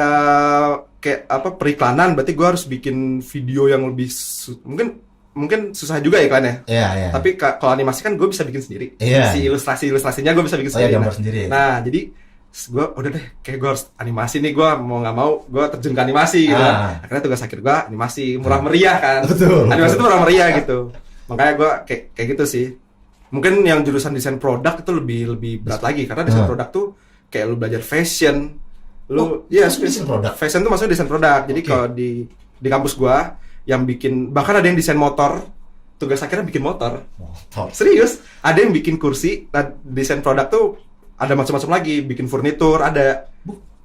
kayak apa periklanan, berarti gue harus bikin video yang lebih mungkin susah juga iklannya. Iya. Tapi kalau animasi kan gue bisa bikin sendiri. Si ilustrasinya gue bisa bikin sendiri. Gambar sendiri. Nah, jadi gue udah deh, kayak gue harus animasi nih, gue mau nggak mau gue terjun ke animasi gitu. Akhirnya tugas akhir gue animasi murah meriah kan. Betul. Animasi itu murah meriah gitu. Makanya gue kayak gitu sih. Mungkin yang jurusan desain produk itu lebih berat lagi karena desain produk tuh kayak lu belajar fashion. Desain produk. Fashion tuh maksudnya desain produk. Jadi kalau di kampus gua yang bikin, bahkan ada yang desain motor, tugas akhirnya bikin motor. Serius, ada yang bikin kursi. Nah, desain produk tuh ada macam-macam lagi, bikin furnitur ada.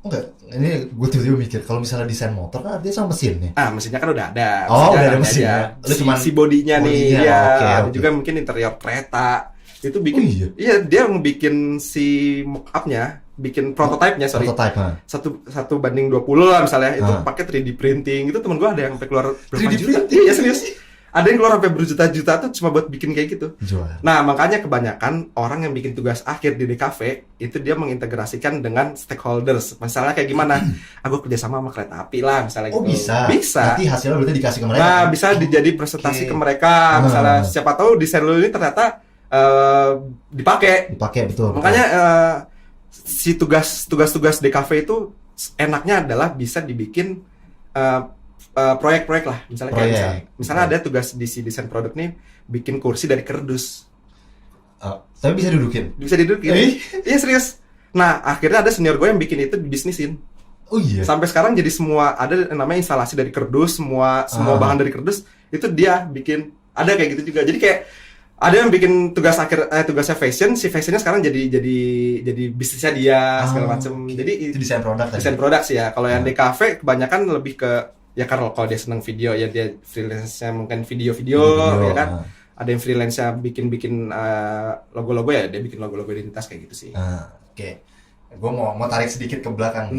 Enggak, ini gue tiba-tiba mikir kalau misalnya desain motor kan artinya sama mesinnya. Mesinnya kan udah ada. Oh, udah ada aja. mesinnya. Lu cuman Si bodinya nih, ya. Oke. Juga mungkin interior kereta. Itu bikin, Oh, iya? iya dia bikin si mock-up-nya, bikin prototype-nya, sorry. Prototype, ha. 1:20 lah misalnya, itu pakai 3D printing. Itu temen gue ada yang sampai keluar berapa 3D juta. printing? Iya serius. Ada yang keluar sampai berjuta-juta tuh cuma buat bikin kayak gitu. Jual. Nah, makanya kebanyakan orang yang bikin tugas akhir di DKV itu dia mengintegrasikan dengan stakeholders. Misalnya kayak gimana? Aku kerjasama sama kereta api lah, misalnya Oh, gitu. bisa. Nanti hasilnya berarti dikasih ke mereka. Nah, kan? bisa dijadi presentasi Oke. ke mereka. Misalnya siapa tahu desain lu ini ternyata dipakai. Dipakai, betul. Makanya si tugas-tugas DKV itu enaknya adalah bisa dibikin proyek-proyek lah. Misalnya kayak misalnya ada tugas di si desain produk nih bikin kursi dari kardus. Tapi bisa dudukin. Bisa didudukin. Iya serius. Nah, akhirnya ada senior gue yang bikin itu dibisnisin. Oh iya. Sampai sekarang jadi semua ada namanya instalasi dari kardus, semua bahan dari kardus itu dia bikin. Ada kayak gitu juga. Jadi kayak ada yang bikin tugasnya fashion, si fashionnya sekarang jadi bisnisnya dia segala macam. Jadi itu desain produk. Desain produk sih ya. Kalau yang DKV kebanyakan lebih ke ya kalau dia senang video ya dia freelance-nya mungkin video-video ya kan. Ada yang freelance-nya bikin logo-logo ya dia bikin logo-logo identitas kayak gitu sih. Oke. Gue mau tarik sedikit ke belakang.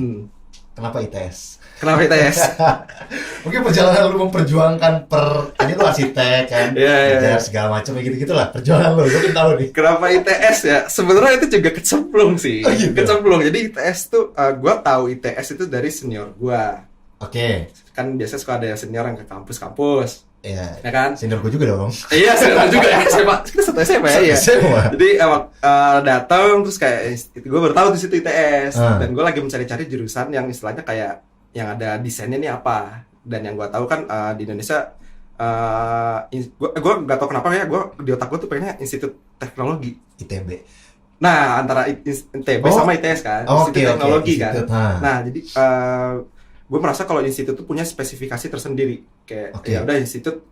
Kenapa ITS? Kenapa ITS? Mungkin perjalanan lu memperjuangkan tadi lu arsitek kan, Iya. segala macam gitu lah. Perjuangan lu, gue pengen tahu nih. Kenapa ITS ya? Sebenarnya itu juga kecemplung sih. Oh, gitu? Kecemplung. Jadi ITS tuh gue tahu ITS itu dari senior gue. Oke. Kan biasanya suka ada senior yang ke kampus-kampus. Iya. Ya kan? Senior gue juga dong. Iya, senior juga ya. Kita satu SMA ya. SMA. Jadi emang datang terus kayak gue baru tahu di situ ITS dan gue lagi mencari-cari jurusan yang istilahnya kayak yang ada desainnya nih apa. Dan yang gue tahu kan di Indonesia gue nggak tahu kenapa ya gue di otak gue tuh pengennya Institut Teknologi ITB. Nah antara ITB sama ITS kan Institut Teknologi kan. Nah jadi gue merasa kalau institut tuh punya spesifikasi tersendiri kayak ya udah institut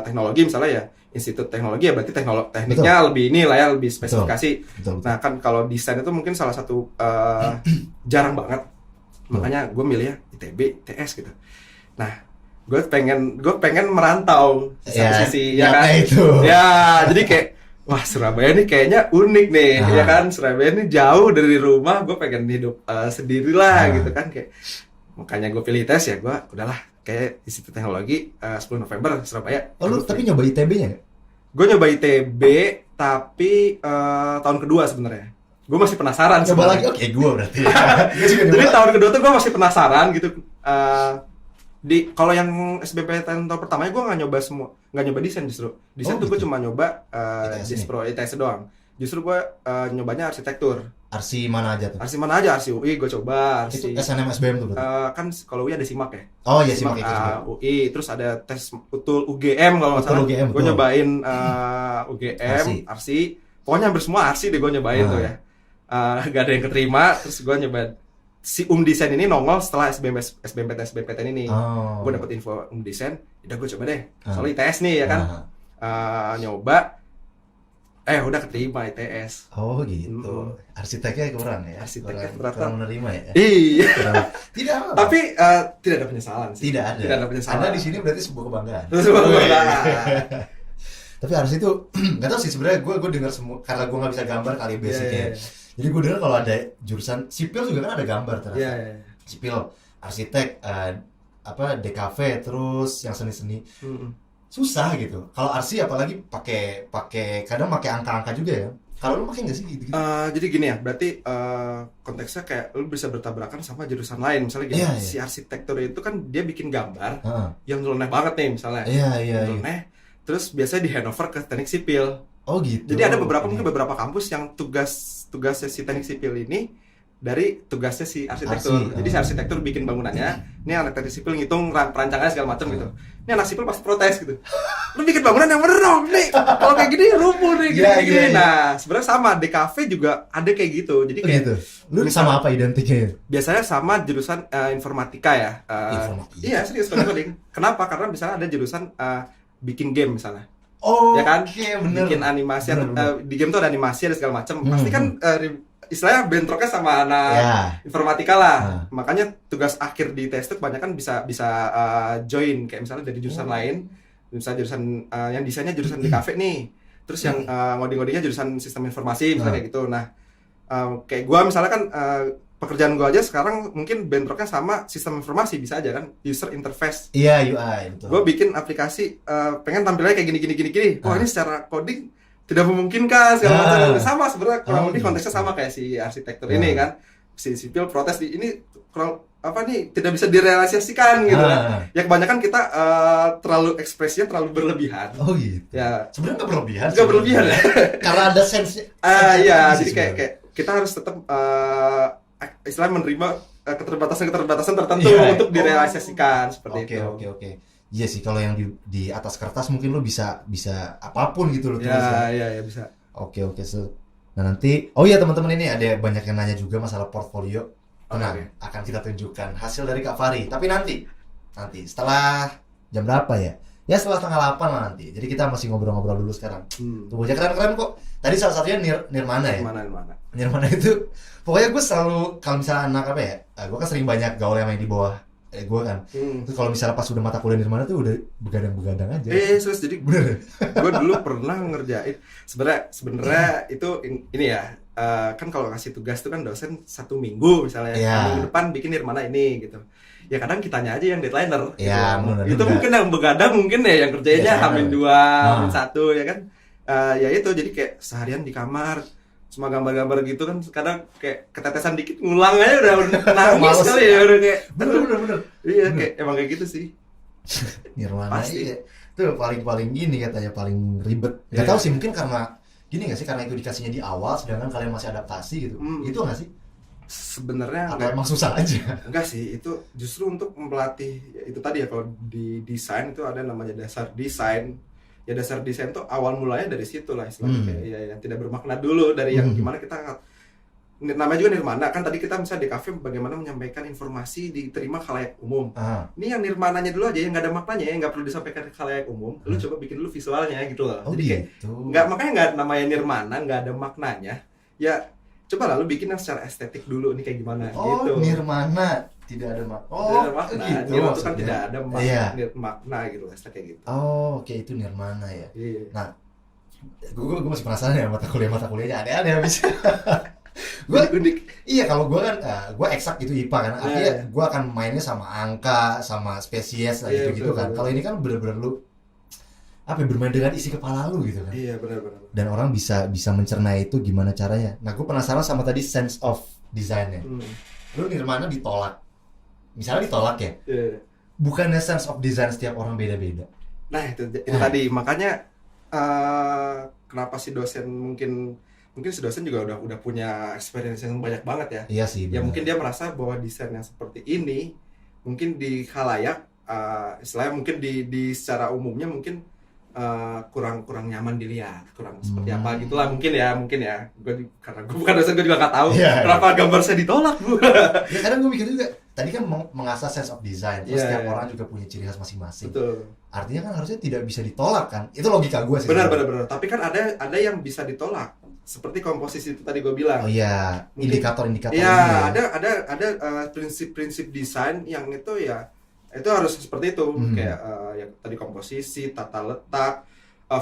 teknologi misalnya ya institut teknologi ya berarti tekniknya lebih ini lah ya lebih spesifikasi. Betul. Nah kan kalau desain itu mungkin salah satu jarang banget. Makanya gue milih ITB, ITS gitu. Nah, gue pengen merantau satu sisi ya kan. Itu. Ya, jadi kayak wah Surabaya ini kayaknya unik nih, ya kan. Surabaya ini jauh dari rumah, gue pengen hidup sendirilah gitu kan kayak. Makanya gue pilih ITS ya, gue udahlah kayak Institut Teknologi 10 November Surabaya. Oh, lu tapi nyoba ITB-nya nggak? Gue nyoba ITB tapi tahun kedua sebenarnya. Gue masih penasaran. Coba lagi, oke gue berarti. Jadi tahun kedua tuh gue masih penasaran gitu. Kalau yang SBMPTN tahun pertamanya gue nggak nyoba desain justru. Desain tuh gue cuma nyoba ITS doang. Justru gue nyobanya arsitektur. Arsi mana aja tuh? Arsi mana aja, Arsi UI gue coba. Itu SNM SBM tuh berarti? Kan kalau UI ada SIMAK ya. Oh iya SIMAK itu. UI, terus ada tes utul UGM kalau nggak salah. Gue nyobain UGM, Arsi. Pokoknya hampir semua Arsi deh gue nyobain tuh ya. Gak ada yang keterima, terus gue nyoba si desain ini nongol setelah SBMPTN ini. Gue dapet info desain, udah gue coba deh. Soalnya ITS nih ya kan. Nyoba udah keterima ITS. Oh gitu. Arsiteknya kurang ya. Arsiteknya kurang menerima ya. Iya. Tidak apa. Tapi tidak ada penyesalan sih. Tidak ada penyesalan. Anda di sini berarti sebuah kebanggaan. Tapi Arsi itu nggak tahu sih sebenarnya gue dengar semua karena gue nggak bisa gambar kali basicnya. Jadi gue dengar kalau ada jurusan sipil juga kan ada gambar ternyata. Sipil, arsitek, DKV terus yang seni-seni. Susah gitu. Kalau Arsi apalagi pakai kadang pakai angka-angka juga ya. Kalau lu pakai nggak sih gitu? Jadi gini ya, berarti konteksnya kayak lu bisa bertabrakan sama jurusan lain. Misalnya gini, si arsitektur itu kan dia bikin gambar yang nyeleneh banget nih misalnya. Nyeleneh. Terus biasanya di handover ke teknik sipil. Oh gitu. Jadi ada beberapa kampus yang tugasnya si teknik sipil ini dari tugasnya si arsitektur. Jadi si arsitektur bikin bangunannya, ini anak teknik sipil ngitung perancangannya segala macam gitu. Ini anak sipil pasti protes gitu. Lu bikin bangunan yang bener dong nih. Kalau kayak gini rubuh nih gini. Nah, sebenarnya sama DKV juga ada kayak gitu. Jadi kayak gitu. Lu sama apa identiknya? Biasanya sama jurusan informatika ya. Iya, serius coding. Kenapa? Karena misalnya ada jurusan bikin game misalnya. Oh, ya kan? Bener. Bikin animasi di game tuh ada animasi ada segala macam. Pasti kan istilahnya bentroknya sama anak Ya. informatika lah. Makanya tugas akhir di tes itu kebanyakan bisa join kayak misalnya dari jurusan lain, misalnya jurusan yang desainnya jurusan di kafe nih. Terus yang ngoding-ngodingnya jurusan sistem informasi misalnya kayak gitu. Nah, kayak gua misalnya kan pekerjaan gua aja sekarang mungkin bentroknya sama sistem informasi bisa aja kan, user interface. Iya, UI betul. Gua bikin aplikasi pengen tampilnya kayak gini. Wah, ini secara coding tidak memungkinkan segala macam. Sama sebenarnya kurang lebih konteksnya sama kayak si arsitektur ini kan. Si sipil protes di ini tidak bisa direalisasikan gitu kan. Ya kebanyakan kita terlalu ekspresinya terlalu berlebihan. Oh gitu. Ya, Sebenarnya nggak berlebihan. nggak berlebihan ya. Karena ada sense. Iya, jadi kayak kita harus tetap istilahnya menerima keterbatasan tertentu untuk direalisasikan seperti itu. Oke. Iya sih, kalau yang di atas kertas mungkin lo bisa apapun gitu lo tulis. Ya, bisa. Oke. Nah nanti, oh iya teman-teman, ini ada banyak yang nanya juga masalah portfolio. Tenang, akan kita tunjukkan hasil dari Kak Fahri. Tapi nanti setelah jam berapa ya? Ya setelah setengah 8 lah nanti. Jadi kita masih ngobrol-ngobrol dulu sekarang. Tuh aja keren-keren kok. Tadi salah satunya Nirmana ya. Nirmana itu, pokoknya gue selalu kalau misalnya anak apa ya, gue kan sering banyak gaul yang main di bawah gue kan. Terus kalau misalnya pas udah mata kuliah Nirmana tuh udah begadang-begadang aja. Terus jadi gue dulu pernah ngerjain. Sebenarnya itu ini ya. Kan kalau kasih tugas tuh kan dosen 1 minggu misalnya, minggu depan bikin Nirmana ini gitu. Ya kadang kitanya aja yang deadlineer. Iya, gitu. Itu mungkin yang begadang mungkin ya yang kerjanya H-2, H-1 ya kan. Ya itu jadi kayak seharian di kamar cuma gambar-gambar gitu kan, kadang kayak ketetesan dikit ngulang aja udah nangis kali ya, udah kayak bener. Iya, kayak emang kayak gitu sih. Nirmana iya. Itu paling gini katanya paling ribet. Gak tahu sih, mungkin karena gini nggak sih, karena itu dikasihnya di awal sedangkan kalian masih adaptasi gitu. Itu nggak sih? Sebenarnya atau emang susah aja? Enggak sih, itu justru untuk melatih itu tadi ya. Kalau di desain itu ada namanya dasar desain. Ya dasar desain tuh awal mulanya dari situ lah istilahnya, kayak ya yang tidak bermakna dulu dari yang gimana kita namanya juga Nirmana kan, tadi kita misalnya di kafe bagaimana menyampaikan informasi diterima khalayak umum. Ini yang Nirmananya dulu aja yang nggak ada maknanya, yang nggak perlu disampaikan ke khalayak umum. Lu coba bikin dulu visualnya gitu loh. Jadi kayak makanya nggak namanya Nirmana, nggak ada maknanya. Ya coba lah lu bikin yang secara estetik dulu, ini kayak gimana gitu. Nirmana tidak ada makna. Tidak ada makna. Gitu. Nirmana itu kan tidak ada makna gitu lah, kayak gitu. Oke, itu Nirmana ya. Nah, gue masih penasaran ya mata kuliahnya aneh-aneh habis. Gue unik. Iya, kalau gue kan gue eksak gitu IPA kan. Artinya gue akan mainnya sama angka, sama spesies lah gitu kan. Kalau ini kan bener-bener lu bermain dengan isi kepala lu gitu kan. Iya, benar. Dan orang bisa mencerna itu gimana caranya. Nah, gue penasaran sama tadi sense of design-nya. Lu Nirmana ditolak. Misalnya ditolak ya. Bukannya sense of design setiap orang beda-beda. Nah, itu tadi makanya kenapa si dosen mungkin si dosen juga udah punya experience yang banyak banget ya. Iya sih. Ya mungkin dia merasa bahwa desain yang seperti ini mungkin di khalayak istilahnya mungkin di secara umumnya mungkin kurang nyaman dilihat, kurang seperti apa gitulah mungkin ya. Karena gue bukan dosen, gue juga nggak tahu kenapa gambar saya ditolak, Bu. Ya kadang gue mikir juga, tadi kan mengasah sense of design, terus setiap orang juga punya ciri khas masing-masing. Betul. Artinya kan harusnya tidak bisa ditolak kan? Itu logika gue sih. Benar. Tapi kan ada yang bisa ditolak. Seperti komposisi itu tadi gue bilang. Oh iya, indikator-indikator. Iya, ada prinsip-prinsip desain yang itu ya itu harus seperti itu, kayak yang tadi komposisi, tata letak,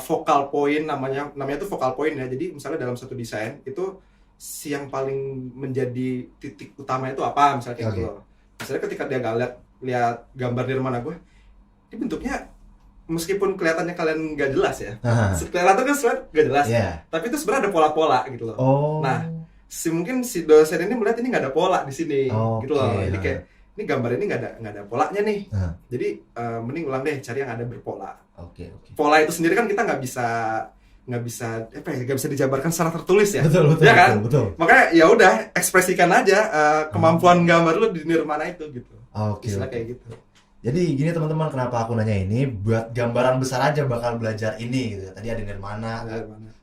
focal point namanya tuh focal point ya. Jadi misalnya dalam satu desain itu yang paling menjadi titik utama itu apa, misalnya kayak gitu loh. Misalnya ketika dia lihat gambar Nirmana gue, ini bentuknya meskipun kelihatannya kalian nggak jelas ya, kelihatan kan nggak jelas, tapi itu sebenarnya ada pola-pola gitu loh. Nah, mungkin si dosen ini melihat ini nggak ada pola di sini, gitu loh. Jadi kayak ini gambar ini nggak ada polanya nih. Jadi mending ulang deh, cari yang ada berpola. Pola itu sendiri kan kita nggak bisa dijabarkan secara tertulis ya. Betul, ya kan? Betul. Makanya ya udah ekspresikan aja kemampuan gambar lu di Nirmana itu gitu. Istilah kayak gitu. Jadi gini teman-teman, kenapa aku nanya ini, buat gambaran besar aja bakal belajar ini gitu. Tadi ada Nirmana,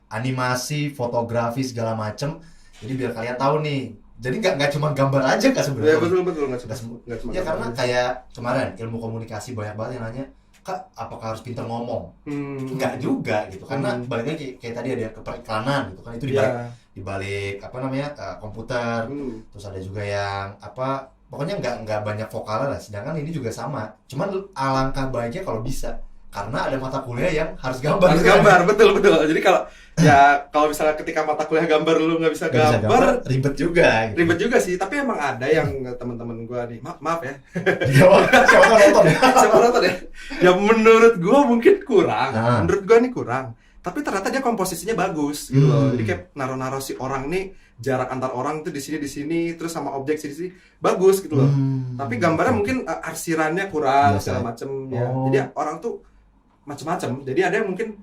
animasi, fotografi segala macem. Jadi biar kalian tahu nih. Jadi nggak cuma gambar aja kan sebenarnya. Ya betul nggak cuma. Ya karena kayak kemarin ilmu komunikasi banyak banget yang nanya, Kak, apakah harus pintar ngomong? Enggak Hmm. juga gitu, karena balik lagi kayak tadi ada ke periklanan gitu kan, itu Iya. di balik apa namanya komputer, Hmm. terus ada juga yang apa, pokoknya nggak banyak vokalnya lah, sedangkan ini juga sama, cuman alangkah baiknya kalau bisa, karena ada mata kuliah yang harus gambar Harus gitu kan. gambar, betul betul. Jadi kalau misalnya ketika mata kuliah gambar lu nggak bisa Nggak bisa gambar, ribet juga gitu. ribet juga sih. Tapi emang ada yang teman-teman gua nih, maaf ya, Siapa nonton ya? siapa nonton ya? Yang menurut gua mungkin kurang. Nah. Menurut gua nih kurang. Tapi ternyata dia komposisinya bagus gitu loh. Jadi kayak naruh-naruh si orang nih, jarak antar orang tuh di sini, terus sama objek sini bagus gitu loh. Tapi gambarnya mungkin arsirannya kurang Biasa. segala macem ya. Oh. Jadi orang tuh macem-macem. Jadi ada yang mungkin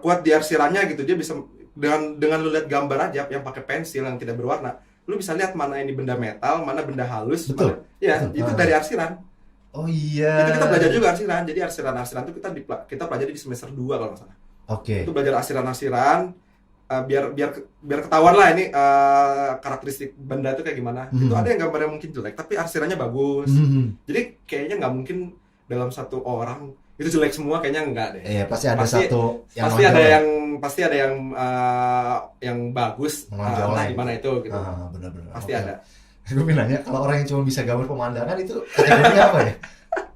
kuat di arsirannya gitu, dia bisa dengan lu lihat gambar aja yang pakai pensil yang tidak berwarna, lu bisa lihat mana ini benda metal, mana benda halus. Betul. Ya, Betul. itu dari arsiran. Oh iya. Itu kita belajar juga arsiran. Jadi arsiran itu kita pelajari di semester 2 kalau nggak salah. Oke. Itu belajar arsiran biar ketahuan lah ini karakteristik benda itu kayak gimana. Itu ada yang gambarnya mungkin jelek tapi arsirannya bagus. Jadi kayaknya nggak mungkin dalam satu orang itu jelek semua, kayaknya enggak deh. Iya, pasti ada satu yang pasti menonjol. pasti ada yang bagus Menonjol entah lah. di mana itu gitu. Benar-benar. Pasti Oke. ada. Gue pengen nanya, kalau orang yang cuma bisa gambar pemandangan itu kategorinya apa ya?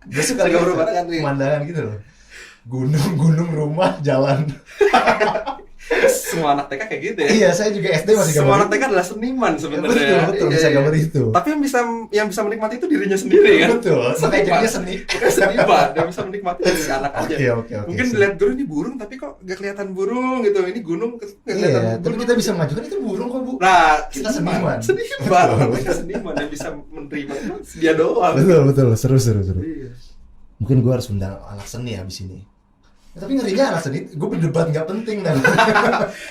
Gue suka Bisa gambar lihat pemandangan, iya. pemandangan gitu loh. Gunung, rumah, jalan. Semua anak TK kayak gitu ya. Iya, saya juga SD masih Semua gambar. anak TK adalah seniman sebenarnya. Betul, Iya, bisa iya. gambar itu. Tapi yang bisa menikmati itu dirinya sendiri kan. Betul, makanya jadinya seni. Bukan seniman, dia bisa menikmati dari si anak aja. Oke. Mungkin dilihat dulu ini burung tapi kok gak kelihatan burung gitu. Ini gunung nggak kelihatan Iya, tapi burung. kita bisa mengajukan itu burung kok, Bu. Nah, Kita seniman. Seniman, Betul. kita seniman yang bisa menerima dia doang. Betul, seru. Iya. Mungkin gue harus undang anak seni habis ini. Ya, tapi ngerinya anak seni, gue berdebat nggak penting dan.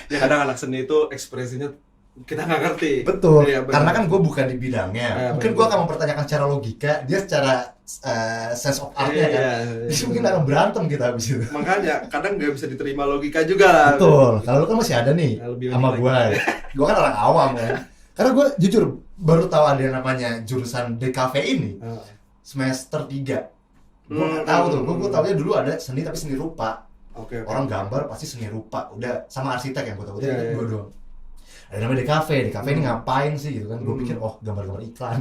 Ya kadang anak seni itu ekspresinya kita nggak ngerti. Betul, Iya, benar. karena kan gue bukan di bidangnya. Mungkin gue benar. akan mempertanyakan secara logika, dia secara sense of art-nya kan. Iya. Jadi mungkin akan berantem kita habis itu. Makanya kadang nggak bisa diterima logika juga lah. Betul, kalau lu kan masih ada nih Nah, lebih sama lagi. gue. Gue kan orang awam kan. Karena gue jujur baru tahu ada yang namanya jurusan DKV ini Ah. semester 3. Gue nggak tahu tuh, gue taunya dulu ada seni tapi seni rupa. Oke. Orang gambar pasti seni rupa, udah sama arsitek yang gue tahu, Iya, iya. dua doang. Ada namanya DKV ini ngapain sih gitu kan? Gue pikir gambar-gambar iklan.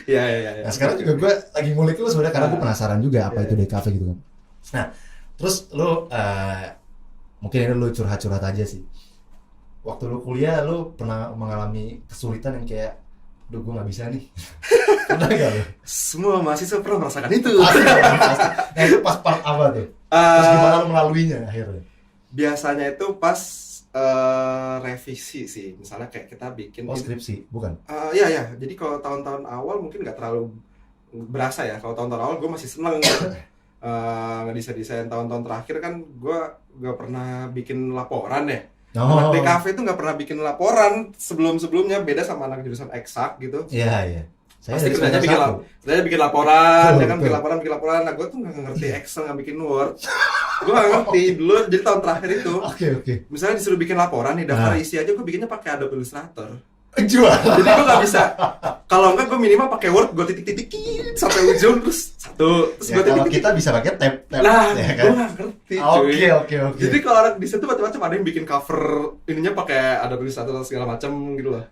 Iya. Nah sekarang juga gue lagi ngulik lu sebenarnya karena gue penasaran juga apa Iya. itu DKV gitu kan. Nah terus lu mungkin ini lu curhat-curhat aja sih. Waktu lu kuliah lu pernah mengalami kesulitan yang kayak, duh gue nggak bisa nih. Pernah gak lu? Semua mahasiswa pernah merasakan itu. Pasti. Nah itu pas part apa tuh? Terus gimana lu melaluinya akhirnya? Biasanya itu pas revisi sih. Misalnya kayak kita bikin Oh skripsi, bukan? Iya. Jadi kalau tahun-tahun awal mungkin nggak terlalu berasa ya. Kalau tahun-tahun awal gue masih seneng ngedesain. Tahun-tahun terakhir kan gue gak pernah bikin laporan ya. Anak DKV itu nggak pernah bikin laporan sebelumnya, beda sama anak jurusan eksak gitu. Iya. Saya Pasti dari kerjanya semester bikin laporan, Betul, ya kan betul. bikin laporan. Nah, gue tuh nggak ngerti Excel, nggak bikin Word. Gue nggak ngerti dulu. Jadi tahun terakhir itu, Oke. misalnya disuruh bikin laporan nih, daftar Nah. isi aja gue bikinnya pakai Adobe Illustrator. Jual. Jadi gue nggak bisa. Kalau enggak gue minimal pakai Word, gue titik-titikin sampai ujung terus satu, terus Ya, gue kalau titik-titik. kita bisa pakai tab. Nah, ya gue nggak ngerti. cuy. Oke. Jadi kalau orang di situ macam-macam, ada yang bikin cover ininya pakai Adobe Illustrator segala macam gitu loh.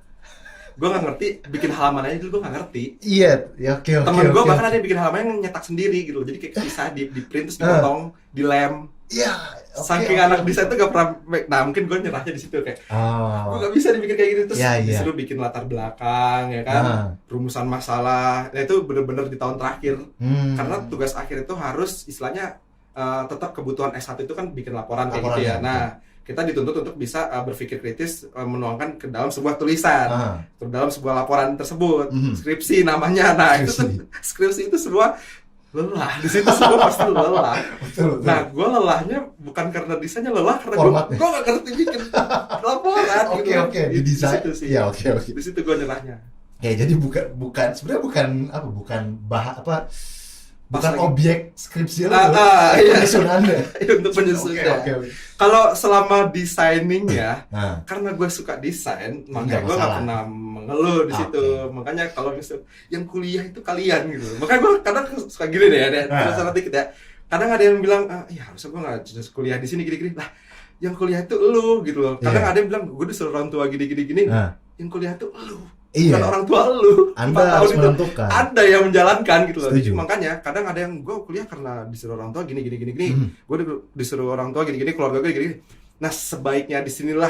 Gue nggak ngerti, bikin halaman aja dulu gue nggak ngerti. Iya, ya oke. Temen gue bahkan ada yang bikin halaman yang nyetak sendiri gitu loh. Jadi kayak bisa di print terus dipotong, dilem. Iya. Saking anak desain tuh gak pernah. Nah mungkin gue nyerahnya di situ kayak gue gak bisa dibikin kayak gitu, terus Iya. disuruh bikin latar belakang ya kan, rumusan masalah. Nah itu bener-bener di tahun terakhir. Karena tugas akhir itu harus istilahnya tetap kebutuhan S1 itu kan bikin laporan kayak Laporan, gitu ya. ya, Nah kita dituntut untuk bisa berpikir kritis, menuangkan ke dalam sebuah tulisan, ke dalam sebuah laporan tersebut, skripsi namanya. Nah itu tuh, skripsi itu semua lelah, di situ semua pasti lelah. Betul. Nah gue lelahnya bukan karena desainnya, lelah karena Formatnya. gue gak ngerti bikin laporan. Oke, di desain. Di situ sih. Iya, oke. Di situ gue nyerahnya. Ya jadi bukan sebenarnya bukan Pas lagi- objek skripsi lu. Iya. Penyusunannya. Untuk penyusunnya. Oke. Kalau selama designing ya, Nah, karena gue suka desain, Nggak makanya gue gak masalah. pernah mengeluh di situ. Makanya kalau misalnya yang kuliah itu kalian gitu. Makanya gue kadang suka gini deh, ada salah dikit ya. Kadang ada yang bilang, ya harusnya gue nggak jelas kuliah di sini gini-gini. Lah, yang kuliah itu elu gitu loh. Kadang ada yang bilang, gue disuruh orang tua gini-gini. Yang kuliah itu elu. Iya. Bukan orang tua lu. Anda harus menentukan. Ada yang menjalankan gitu loh. Setuju. Makanya kadang ada yang gue kuliah karena disuruh orang tua gini. Gue disuruh orang tua gini, keluarga gue gini. Nah, sebaiknya disinilah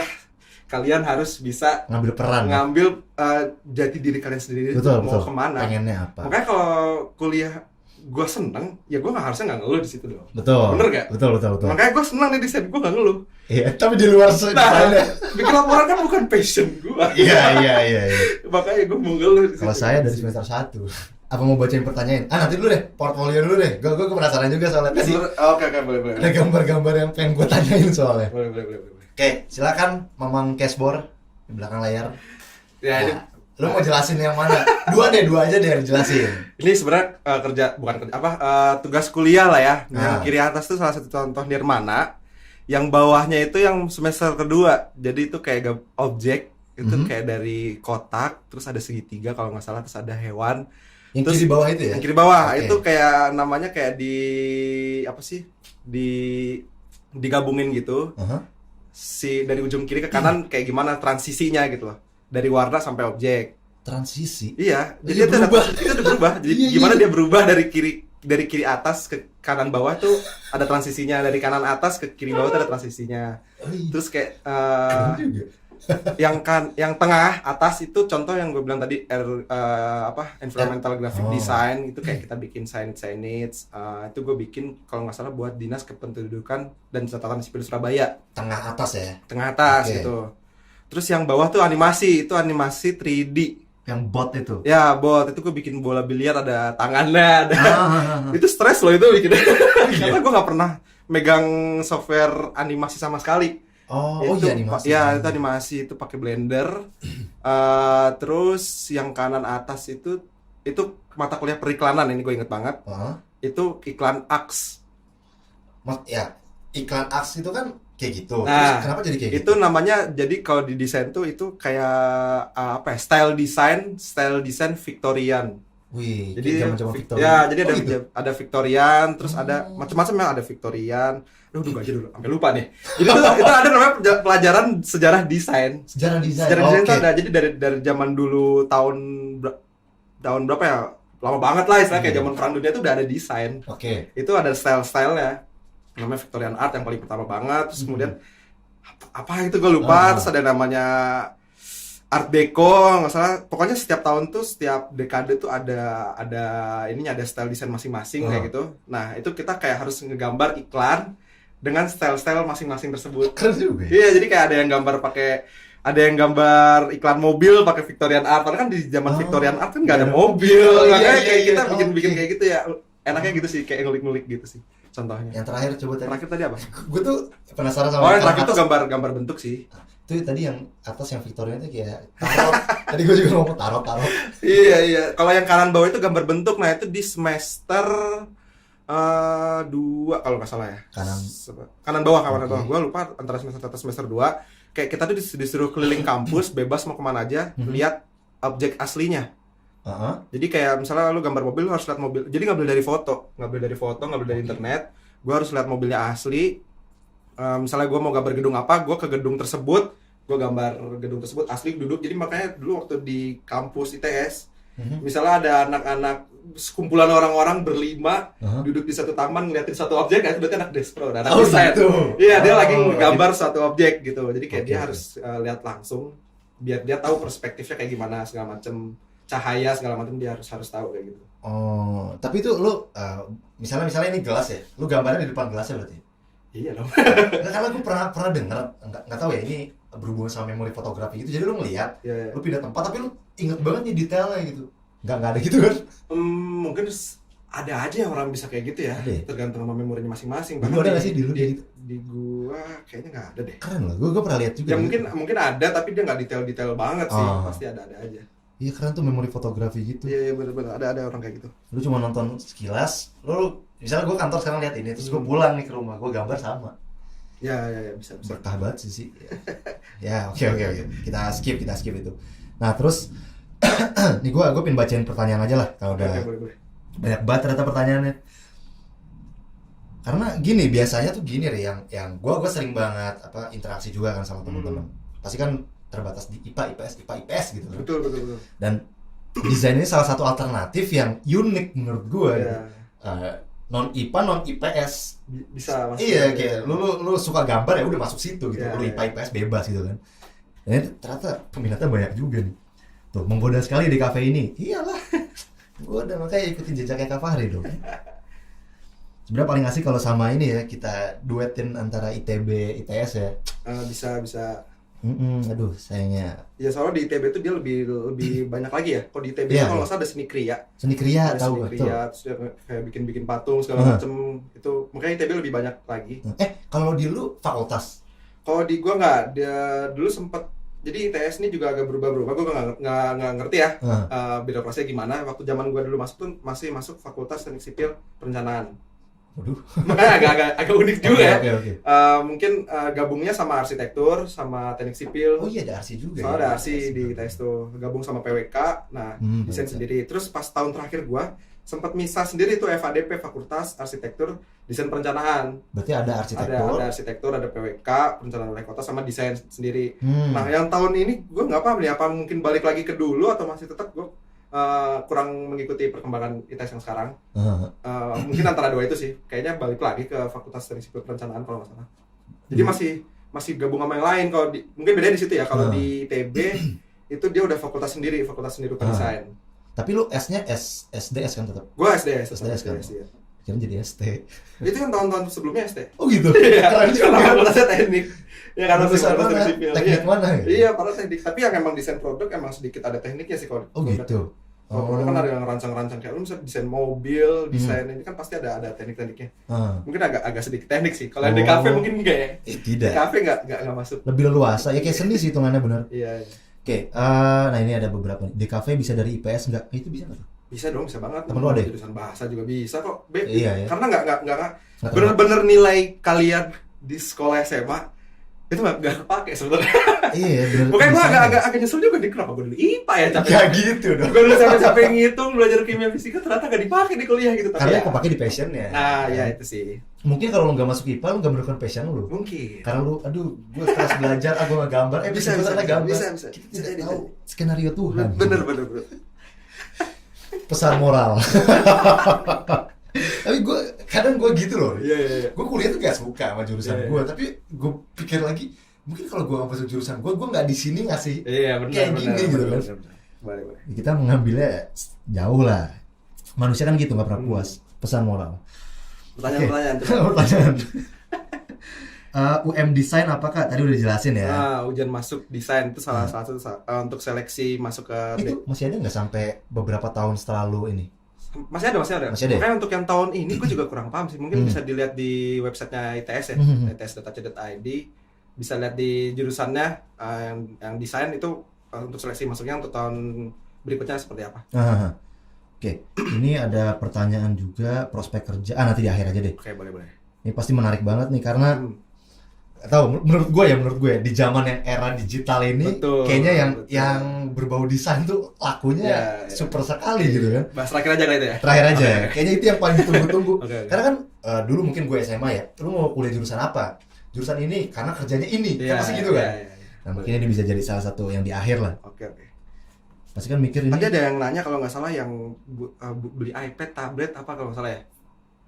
kalian harus bisa ngambil jati diri kalian sendiri. Betul, mau kemana. Pengennya apa. Makanya kalau kuliah gue seneng, ya gue harusnya nggak ngeluh di situ dong. Betul. Bener gak? Betul. Makanya gue seneng nih desain, gue nggak ngeluh. Iya, tapi di luar sana. Bikin laporan kan bukan passion gue. Iya. Makanya gue mau ngeluh. Kalau saya dari semester 1. Apa mau bacain pertanyaan? Nanti dulu deh, portfolio dulu deh. Gue penasaran juga soalnya tadi. Oke, boleh. Ada gambar-gambar yang pengen gue tanyain soalnya. Boleh. Oke, silakan Mamang Cashbor di belakang layar. Ya, ini lu mau jelasin yang mana? Dua aja deh yang jelasin. ini sebenarnya tugas kuliah lah ya. Yang kiri atas tuh salah satu contoh nirmana. Yang bawahnya itu yang semester kedua. Jadi itu kayak objek itu kayak dari kotak, terus ada segitiga kalau nggak salah, terus ada hewan. Yang terus kiri bawah itu ya? Yang kiri bawah Okay. itu kayak namanya kayak digabungin gitu. Si dari ujung kiri ke kanan kayak gimana transisinya gitu loh. Dari warna sampai objek. Transisi. Iya, Jadi itu udah berubah. Jadi Iya. gimana dia berubah dari kiri atas ke kanan bawah tuh ada transisinya, dari kanan atas ke kiri bawah tuh ada transisinya. Terus kayak yang tengah atas itu contoh yang gue bilang tadi environmental graphic design itu kayak kita bikin signage itu gue bikin kalau nggak salah buat Dinas Kependudukan dan Catatan Sipil Surabaya. Tengah atas ya? Tengah atas gitu. Terus yang bawah tuh animasi 3D. Yang bot itu? Ya, bot. Itu gue bikin bola biliar ada tangannya, ada. Itu stres loh itu bikin. Karena gue nggak pernah megang software animasi sama sekali. Iya animasi. Ya, itu animasi itu pakai Blender. Terus yang kanan atas itu mata kuliah periklanan, ini gue inget banget. Itu iklan Axe. Ya, iklan Axe itu kan kayak gitu. Nah, terus kenapa jadi kayak gitu? Itu namanya, jadi kalau di desain tuh itu kayak style design Victorian. Wih, Jadi zaman-zaman Victorian. Ya, jadi gitu? ada Victorian, terus ada macam-macam yang ada Victorian. Aduh aja dulu, sampai lupa nih. Jadi itu ada namanya pelajaran sejarah desain. Sejarah desain Itu ada. Jadi dari zaman dulu tahun berapa ya? Lama banget lah istilahnya, kayak zaman Perang Dunia itu udah ada desain. Itu ada style-stylenya. Namanya Victorian Art yang paling pertama banget. Terus kemudian apa itu gue lupa. Terus ada namanya Art Deco, nggak salah. Pokoknya setiap tahun tuh, setiap dekade tuh ada style desain masing-masing kayak gitu. Nah, itu kita kayak harus ngegambar iklan dengan style-style masing-masing tersebut. Keren juga. Iya, jadi kayak ada yang gambar iklan mobil pakai Victorian Art. Padahal kan di zaman Victorian Art kan nggak ada mobil. Makanya kayak kita bikin kayak gitu ya. Enaknya gitu sih, kayak ngulik-ngulik gitu sih contohnya. Yang terakhir coba tadi. Terakhir tadi apa? Gue tuh penasaran sama yang terakhir tuh gambar bentuk sih. Itu tadi yang atas yang Victorian itu kayak tarot. Tadi gue juga ngomong tarot. Iya. Kalau yang kanan bawah itu gambar bentuk. Nah, itu di semester 2 kalau nggak salah ya. Kanan bawah. Gue lupa antara semester 1 semester 2. Kayak kita tuh disuruh keliling kampus, bebas mau kemana aja, lihat objek aslinya. Jadi kayak misalnya lu gambar mobil, lu harus lihat mobil. Jadi ngambil dari foto, ngambil dari internet. Gue harus lihat mobilnya asli. Misalnya gue mau gambar gedung apa, gue ke gedung tersebut, gue gambar gedung tersebut asli duduk. Jadi makanya dulu waktu di kampus ITS, misalnya ada anak-anak sekumpulan orang-orang berlima duduk di satu taman ngeliatin satu objek, itu berarti anak despro, anak desain. Iya, dia lagi nggambar satu objek gitu. Jadi kayak dia harus lihat langsung, biar dia tahu perspektifnya kayak gimana segala macem. Cahaya segala macam dia harus tahu kayak gitu. Tapi itu lu misalnya ini gelas ya, lu gambarnya di depan gelasnya berarti? Iya dong. Karena gue pernah dengar, nggak tahu ya ini berhubungan sama memori fotografi gitu. Jadi lu ngelihat, lu pindah tempat tapi lu inget banget nih detailnya gitu. Nggak ada gitu kan? Mungkin ada aja yang orang bisa kayak gitu ya. Tergantung sama memorinya masing-masing. Dulu ada nggak sih di lu gitu? Di gua kayaknya nggak ada deh. Keren lah, gue pernah lihat juga. Ya mungkin ada tapi dia nggak detail banget sih. Pasti ada aja. Iya, keren tuh memori fotografi gitu. Iya bener-bener ada orang kayak gitu. Lu cuma nonton sekilas, lu misalnya gue kantor sekarang lihat ini, terus gue pulang nih ke rumah, gue gambar sama. Ya bisa. Berkah banget sih. Ya, oke. Kita skip itu. Nah terus nih gue pengen bacain pertanyaan aja lah kalau udah boleh. banyak banget ternyata pertanyaannya. Karena gini biasanya tuh gini Ri, yang gue sering banget interaksi juga kan sama teman-teman. Pasti kan terbatas di IPA, IPS, IPA, IPS gitu kan. Betul. Dan desain ini salah satu alternatif yang unik menurut gue. Iya. Non IPA, non IPS. Bisa masuk. Iya, kayak lu suka gambar ya udah masuk situ gitu. Iya, Lu iya. IPA, IPS bebas gitu kan. Dan ternyata peminatnya banyak juga nih. Tuh, menggoda sekali di kafe ini. Iyalah. Gue udah makanya ikutin jejaknya Kak Fahri dong. Sebenarnya paling asik kalau sama ini ya, kita duetin antara ITB, ITS ya. Bisa. Aduh, sayangnya. Ya soalnya di ITB itu dia lebih banyak lagi ya. Kalau di ITB Iya, itu kalau iya. nggak salah ada seni kriya. Seni kriya Ada tahu seni gak? kriya, terus dia kayak bikin patung segala macem. Itu makanya ITB lebih banyak lagi. Kalau di lu fakultas? Kalau di gua nggak, dia dulu sempet. Jadi ITS ini juga agak berubah-berubah. Gua nggak ngerti ya birokrasinya gimana. Waktu zaman gua dulu masuk tuh masih masuk Fakultas Teknik Sipil Perencanaan. Waduh. Makanya agak unik juga ya. Oke. Mungkin gabungnya sama arsitektur, sama teknik sipil. Oh iya ada arsi juga. Soalnya ya. ada arsi di ITS tuh, gabung sama PWK. Nah, desain PWK. sendiri. Terus pas tahun terakhir gua sempat misah sendiri tuh FADP, Fakultas Arsitektur Desain Perencanaan. Berarti ada arsitektur. Ada arsitektur, ada PWK, perencanaan wilayah kota sama desain sendiri. Hmm. Nah, yang tahun ini gua nggak paham nih apa mungkin balik lagi ke dulu atau masih tetap gua kurang mengikuti perkembangan ITS yang sekarang. Mungkin antara dua itu sih. Kayaknya balik lagi ke Fakultas Teknik Sipil Perencanaan kalau nggak salah. Jadi masih gabung sama yang lain. Kalau mungkin bedanya di situ ya. Kalau di ITB itu dia udah fakultas sendiri desain. Tapi lu S-nya SDS kan tetap? Gue SDS kan? ya. Kira jadi ST. Itu yang tahun-tahun sebelumnya ST. Oh gitu? Iya, Keren juga. karena fakultasnya teknik. Ya karena Lulusan fakultas mana? sipil. Teknik mana ya? Iya, padahal teknik. Tapi yang emang desain produk emang sedikit ada tekniknya sih kalau. Oh gitu? Kalau produk kan ada yang rancang-rancang kayak lu misalnya desain mobil, desain ini kan pasti ada teknik-tekniknya. Mungkin agak sedikit teknik sih. Kalau yang di kafe mungkin enggak ya. Tidak. Di kafe enggak masuk. Lebih leluasa. Ya kayak seni sih hitungannya bener. Iya. Oke, nah ini ada beberapa nih. Di kafe bisa dari IPS nggak? Itu bisa nggak tuh? Bisa dong, bisa banget. Temen lu ada ya? Jurusan bahasa juga bisa kok. Iya, ya. Karena enggak Nggak bener-bener nilai kalian di sekolah SMA itu enggak kepake sebenarnya. Iya, bener. Pokoknya gue Bisa. agak nyesel juga nih kenapa gue dulu IPA ya capek. Kayak gitu dong. Gue dulu capek ngitung, belajar kimia fisika ternyata gak dipakai di kuliah gitu. Tapi Karena ya, kepake di passionnya. nah ya itu sih. Mungkin kalau lu nggak masuk IPA, lu nggak menemukan passion lu. Mungkin. Karena lu, aduh, gue kelas belajar, gue nggak gambar. Bisa, ternyata gambar. bisa. Kita Bisa, tidak bisa. tahu skenario Tuhan. Bener. Pesan moral. Tapi gue kadang gue gitu loh. Iya. Gue kuliah tuh gak suka sama jurusan Iya, gue, tapi gue pikir lagi, mungkin kalau gue nggak masuk jurusan gue nggak di sini ngasih Iya benar. kayak gini gitu kan. Boleh. Kita mengambilnya jauh lah. Manusia kan gitu nggak pernah puas. Pesan moral. Pertanyaan. Pertanyaan. UM desain apakah tadi udah dijelasin ya? Nah, ujian masuk desain itu salah satu untuk seleksi masuk ke Itu masih ada nggak sampai beberapa tahun setelah lu ini? Masih ada. Masih ada ya? Makanya untuk yang tahun ini gue juga kurang paham sih. Mungkin bisa dilihat di websitenya ITS ya, its.ac.id. Bisa lihat di jurusannya yang desain itu untuk seleksi masuknya untuk tahun berikutnya seperti apa. Oke, ini ada pertanyaan juga prospek kerja. Nanti di akhir aja deh. Oke, boleh. Ini pasti menarik banget nih karena menurut gue di zaman yang era digital ini Betul, kayaknya betul. yang berbau desain tuh lakunya Ya. super sekali gitu kan. Bahas terakhir aja kali itu ya. Terakhir aja, Oke. kayaknya itu yang paling ditunggu-tunggu. Oke. Karena kan dulu mungkin gue SMA ya, lu mau kuliah jurusan apa? Jurusan ini karena kerjanya ini, kan pasti gitu kan. Iya. Nah mungkin ini bisa jadi salah satu yang di akhir lah. Oke. Pasti kan mikir ini. Tadi ada yang nanya kalau nggak salah yang beli iPad, tablet apa kalau nggak salah ya?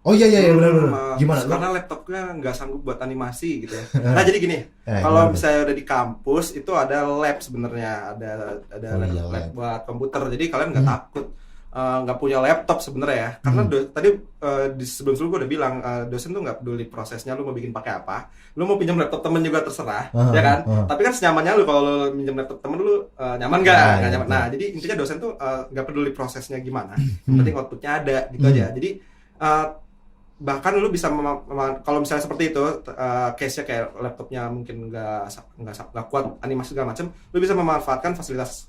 Oh iya benar. Gimana? Karena laptopnya nggak sanggup buat animasi gitu ya. Nah jadi gini, gimana? kalau misalnya udah di kampus itu ada lab sebenarnya, ada Oh, iya, lab lab. buat komputer. Jadi kalian nggak takut nggak punya laptop sebenarnya ya. Karena tadi di sebelum gue udah bilang dosen tuh nggak peduli prosesnya, lu mau bikin pakai apa, lu mau pinjam laptop temen juga terserah, ya kan? Tapi kan senyamannya lu kalau lu minjem laptop temen lu nyaman nggak nyaman. Nah jadi intinya dosen tuh nggak peduli prosesnya gimana, yang penting outputnya ada gitu aja. Jadi bahkan lu bisa kalau misalnya seperti itu case-nya kayak laptopnya mungkin nggak kuat animasi segala macam, lu bisa memanfaatkan fasilitas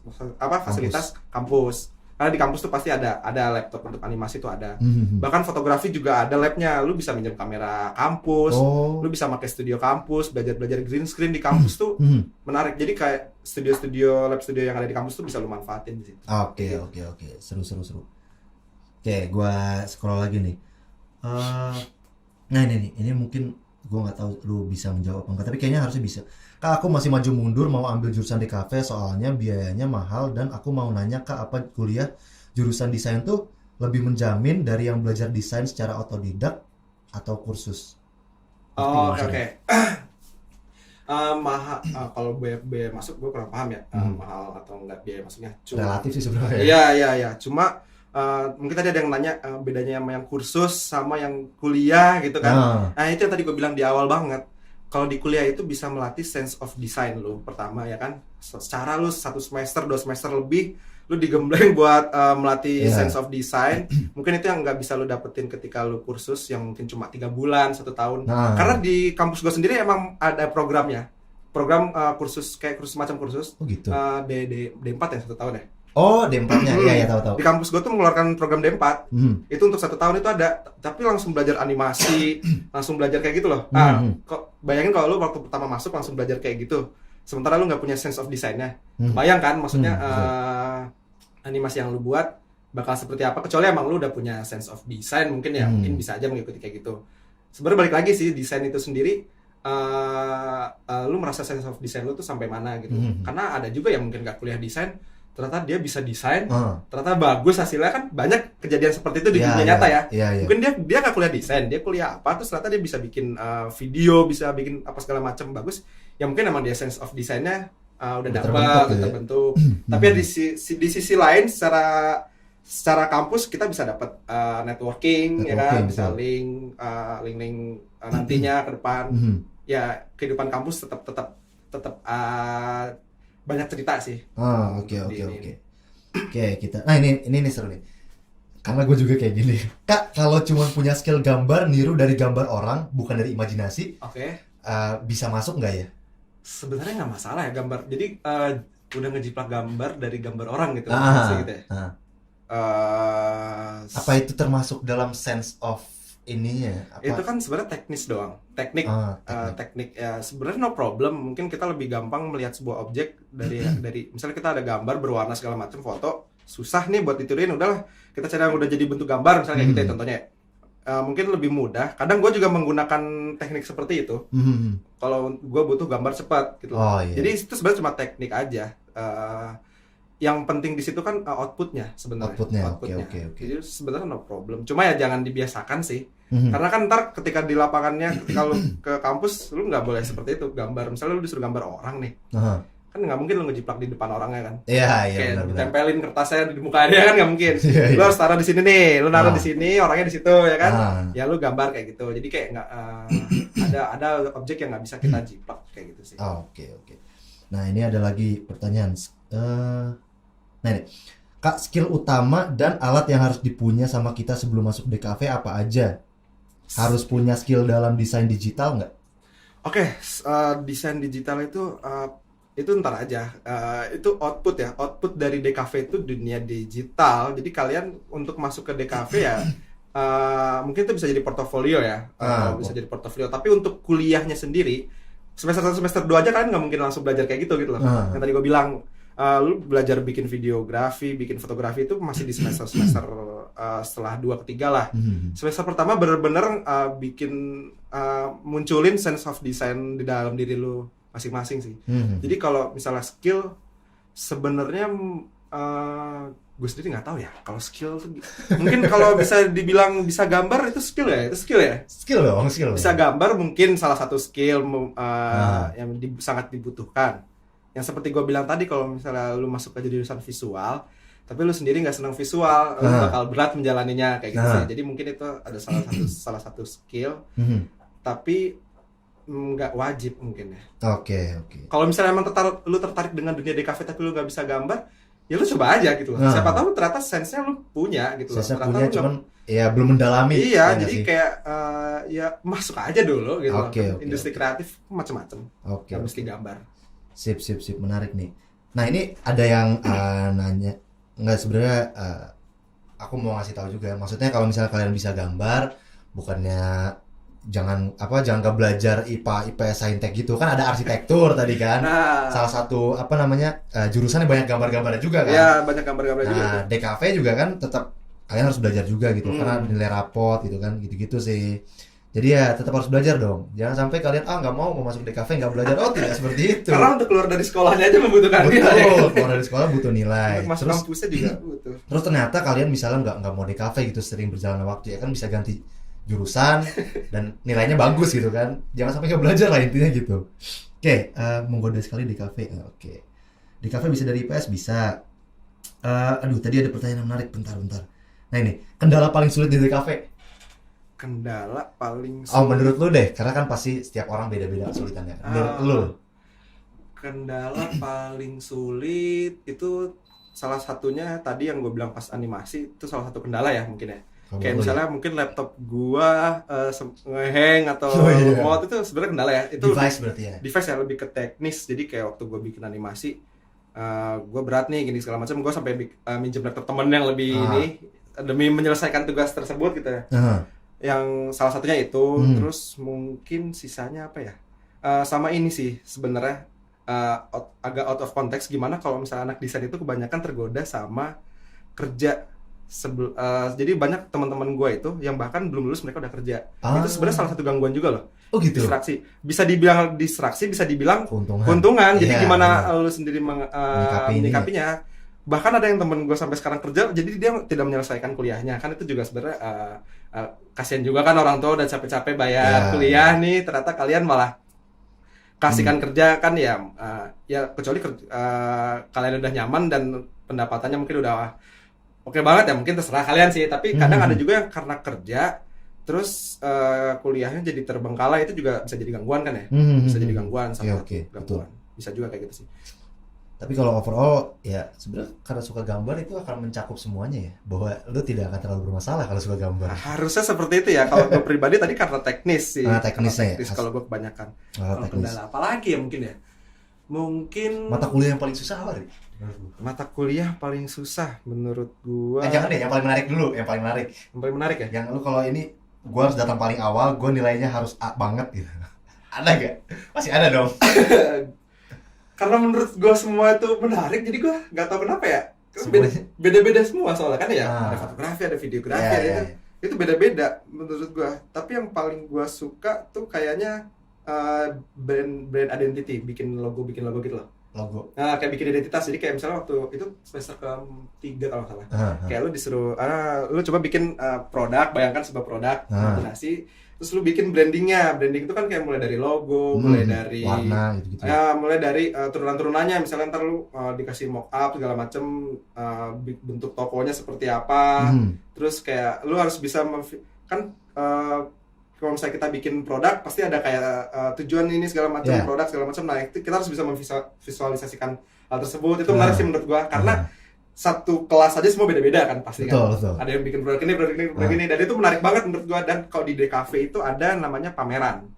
kampus. Karena di kampus tuh pasti ada laptop untuk animasi tuh ada. Mhm. Bahkan fotografi juga ada labnya. Lu bisa minjem kamera kampus, Oh. lu bisa pakai studio kampus, belajar green screen di kampus tuh Mhm. menarik. Jadi kayak lab studio yang ada di kampus tuh bisa lu manfaatin di situ. Oke. Seru. Oke, gua scroll lagi nih. Nah ini mungkin gua nggak tahu lu bisa menjawab apa enggak, tapi kayaknya harusnya bisa. Kak, aku masih maju mundur mau ambil jurusan di kafe soalnya biayanya mahal dan aku mau nanya Kak, apa kuliah jurusan desain tuh lebih menjamin dari yang belajar desain secara otodidak atau kursus? Ngerti nggak Oke maksudnya? mahal kalau biaya masuk gue kurang paham ya, mahal atau enggak biaya masuknya. Relatif sih sebenarnya. Iya. Cuma mungkin tadi ada yang nanya bedanya sama yang kursus sama yang kuliah gitu kan. Nah itu yang tadi gue bilang di awal banget. Kalau di kuliah itu bisa melatih sense of design lu pertama ya kan. Secara lu 1 semester 2 semester lebih lu digembleng buat melatih sense of design. Mungkin itu yang nggak bisa lu dapetin ketika lu kursus yang mungkin cuma 3 bulan 1 tahun. Karena di kampus gue sendiri emang ada programnya. Program kursus kayak kursus macam kursus. Oh gitu. D4 ya 1 tahun ya. Oh, D4-nya. Iya, tahu. Di kampus gue tuh mengeluarkan program D4. Itu untuk 1 tahun itu ada, tapi langsung belajar animasi, langsung belajar kayak gitu loh. Kok bayangin kalau lu waktu pertama masuk langsung belajar kayak gitu. Sementara lu nggak punya sense of design-nya. Bayang kan, maksudnya animasi yang lu buat bakal seperti apa, kecuali emang lu udah punya sense of design mungkin ya, mungkin bisa aja mengikuti kayak gitu. Sebenarnya balik lagi sih, desain itu sendiri lu merasa sense of design lu tuh sampai mana gitu. Karena ada juga yang mungkin nggak kuliah desain, ternyata dia bisa desain, ternyata bagus hasilnya. Kan banyak kejadian seperti itu di dunia nyata ya. Mungkin dia nggak kuliah desain, dia kuliah apa, terus ternyata dia bisa bikin video, bisa bikin apa segala macam bagus. Ya mungkin emang dia sense of desainnya udah dapat, terbentuk. Tapi di sisi lain secara kampus kita bisa dapat networking ya kan, bisa link nantinya ke depan. Ya kehidupan kampus tetap banyak cerita sih. Oke. Kita. Nah, ini seru nih. Karena gue juga kayak gini. Kak, kalau cuma punya skill gambar, niru dari gambar orang, bukan dari imajinasi, bisa masuk nggak ya? Sebenarnya nggak masalah ya gambar. Jadi udah ngejiplak gambar dari gambar orang gitu. Gitu ya. Apa itu termasuk dalam sense of ini ya? Itu kan sebenarnya teknis doang. Teknik ya sebenarnya no problem. Mungkin kita lebih gampang melihat sebuah objek dari misalnya kita ada gambar berwarna segala macam foto, susah nih buat ditiruin, udahlah kita cari yang udah jadi bentuk gambar misalnya kayak gitu ya contohnya. Mungkin lebih mudah. Kadang gue juga menggunakan teknik seperti itu. Kalau gue butuh gambar cepat gitu. Jadi itu sebenarnya cuma teknik aja. Yang penting di situ kan outputnya sebenarnya. Outputnya. Jadi sebenarnya no problem. Cuma ya jangan dibiasakan sih. Karena kan ntar ketika di lapangannya, ketika lu ke kampus, lu nggak boleh seperti itu. Gambar, misalnya lu disuruh gambar orang nih. Kan nggak mungkin lu ngejiplak di depan orangnya kan. Iya, kayak ditempelin kertasnya di muka dia kan nggak mungkin. Lu harus taruh di sini nih, lu naruh di sini, orangnya di situ ya kan. Ya lu gambar kayak gitu. Jadi kayak nggak ada objek yang nggak bisa kita jiplak kayak gitu sih. Oke. Nah ini ada lagi pertanyaan. Nah ini, Kak, skill utama dan alat yang harus dipunya sama kita sebelum masuk DKV apa aja? Harus punya skill dalam desain digital nggak? Desain digital itu ntar aja. Itu output dari DKV itu dunia digital. Jadi kalian untuk masuk ke DKV ya mungkin itu bisa jadi portofolio ya. Bisa jadi portofolio. Tapi untuk kuliahnya sendiri semester 1 semester 2 aja kalian nggak mungkin langsung belajar kayak gitu loh. Yang tadi gue bilang lu belajar bikin videografi, bikin fotografi itu masih di semester setelah 2 ke 3 lah. Semester pertama bener-bener bikin munculin sense of design di dalam diri lu masing-masing sih. Jadi kalau misalnya skill sebenarnya gue sendiri nggak tahu ya kalau skill tuh, mungkin kalau bisa dibilang bisa gambar itu skill ya, skill dong. Bisa gambar mungkin salah satu skill yang sangat dibutuhkan. Yang seperti gue bilang tadi, kalau misalnya lu masuk ke jurusan visual tapi lu sendiri nggak senang visual, lu bakal berat menjalaninya kayak gitu sih. Jadi mungkin itu ada salah satu skill, tapi nggak wajib mungkin ya. Oke. Kalau misalnya emang lu tertarik dengan dunia DKV tapi lu nggak bisa gambar, ya lu coba aja gitu loh. Siapa tahu ternyata sense-nya lu punya gitu loh. Sense-nya punya, cuman ya belum mendalami. Iya, jadi kayak ya masuk aja dulu gitu loh. Industri kreatif macam-macam. Nggak mesti gambar. Sip, menarik nih. Nah ini ada yang nanya, Nggak, sebenarnya aku mau ngasih tahu juga. Maksudnya kalau misalnya kalian bisa gambar, bukannya jangan nggak belajar IPA, IPS, Saintek gitu kan, ada arsitektur tadi kan. Nah, Salah satu apa namanya jurusannya banyak gambar-gambarnya juga kan. ya banyak gambar-gambar juga Nah, tuh. DKV juga kan tetap kalian harus belajar juga gitu karena nilai raport gitu kan, gitu-gitu sih. Jadi ya tetap harus belajar dong. Jangan sampai kalian nggak mau masuk DKV nggak belajar. Oh, tidak seperti itu. Karena untuk keluar dari sekolahnya aja membutuhkan nilai. Betul, keluar dari sekolah butuh nilai. Untuk masuk Terus kampusnya juga butuh. terus ternyata kalian misalnya nggak mau DKV gitu, sering berjalan waktu ya kan, bisa ganti jurusan dan nilainya bagus gitu kan. Jangan sampai nggak belajar lah intinya gitu. Oke, menggoda sekali DKV. Oke. DKV bisa dari IPS bisa. Aduh, tadi ada pertanyaan yang menarik, bentar. Nah ini, kendala paling sulit di DKV. Kendala paling Oh, menurut lu deh, karena kan pasti setiap orang beda-beda kesulitannya. Menurut lu? Kendala paling sulit itu salah satunya tadi yang gue bilang pas animasi, itu salah satu kendala ya mungkin ya. Kalau Kayak lu misalnya mungkin laptop gua ngehang atau Oh, iya. lemot, itu sebenarnya kendala ya. Itu device berarti ya. device ya, lebih ke teknis. Jadi kayak waktu gue bikin animasi, gue berat nih gini segala macam, gue sampai minjem laptop temen yang lebih ini demi menyelesaikan tugas tersebut gitu ya. Yang salah satunya itu, terus mungkin sisanya apa ya? Sama ini sih sebenarnya agak out of context, gimana kalau misalnya anak desain itu kebanyakan tergoda sama kerja. Jadi banyak teman-teman gue itu yang bahkan belum lulus mereka udah kerja. Itu sebenarnya salah satu gangguan juga loh. Oh gitu. Distraksi. Bisa dibilang distraksi, bisa dibilang Keuntungan. keuntungan. Jadi Iya, gimana benar. lu sendiri Menyikapi ini. menyikapinya. Bahkan ada yang temen gue sampai sekarang kerja, jadi dia tidak menyelesaikan kuliahnya. Kan itu juga sebenarnya kasihan juga kan, orang tua udah capek-capek bayar Ya. kuliah nih, ternyata kalian malah kasihkan kerja kan ya. Ya kecuali kalian udah nyaman dan pendapatannya mungkin udah oke banget ya, mungkin terserah kalian sih. Tapi kadang ada juga yang karena kerja terus kuliahnya jadi terbengkalai, itu juga bisa jadi gangguan kan ya. Bisa jadi gangguan sama Oke, gangguan. Bisa juga kayak gitu sih. Tapi kalau overall ya sebenarnya karena suka gambar itu akan mencakup semuanya ya, bahwa lu tidak akan terlalu bermasalah kalau suka gambar. Harusnya seperti itu ya. Kalau gue pribadi tadi karena teknis sih. Teknisnya Karena teknis ya. kalau gue kebanyakan. Kalau Teknis. kendala apa lagi ya mungkin ya? Mungkin Mata kuliah yang paling susah apa nih? mata kuliah paling susah menurut gua. Jangan deh, yang paling menarik dulu, yang paling menarik. Yang paling menarik ya? Yang lu kalau ini gua harus datang paling awal, gua nilainya harus A banget gitu. Ada gak? Masih ada dong. Karena menurut gua semua itu menarik, jadi gua nggak tahu kenapa ya. Semuanya. Beda-beda semua soalnya kan ya. Ah. Ada fotografi, ada videografi, Iya, ada iya, itu. Itu beda-beda menurut gua. Tapi yang paling gua suka tuh kayaknya brand identity, bikin logo gitu loh. Logo. Nah, kayak bikin identitas. Jadi kayak misalnya waktu itu semester ke-3 kalau nggak salah. Kayak lu disuruh, lu coba bikin produk, bayangkan sebuah produk, imajinasi, terus lu bikin brandingnya. Branding itu kan kayak mulai dari logo, mulai dari warna gitu-gitu. mulai dari turunan-turunannya. Misalnya ntar lu dikasih mock up segala macem, bentuk tokonya seperti apa. Terus kayak lu harus bisa kan kalau misalnya kita bikin produk pasti ada kayak tujuan ini segala macam, produk segala macam. Nah, itu kita harus bisa memvisualisasikan hal tersebut. Itu menarik sih menurut gua, karena satu kelas aja semua beda-beda kan pasti kan. Betul. Ada yang bikin produk ini, dan itu menarik banget menurut gua. Dan kalau di DKV itu ada namanya pameran.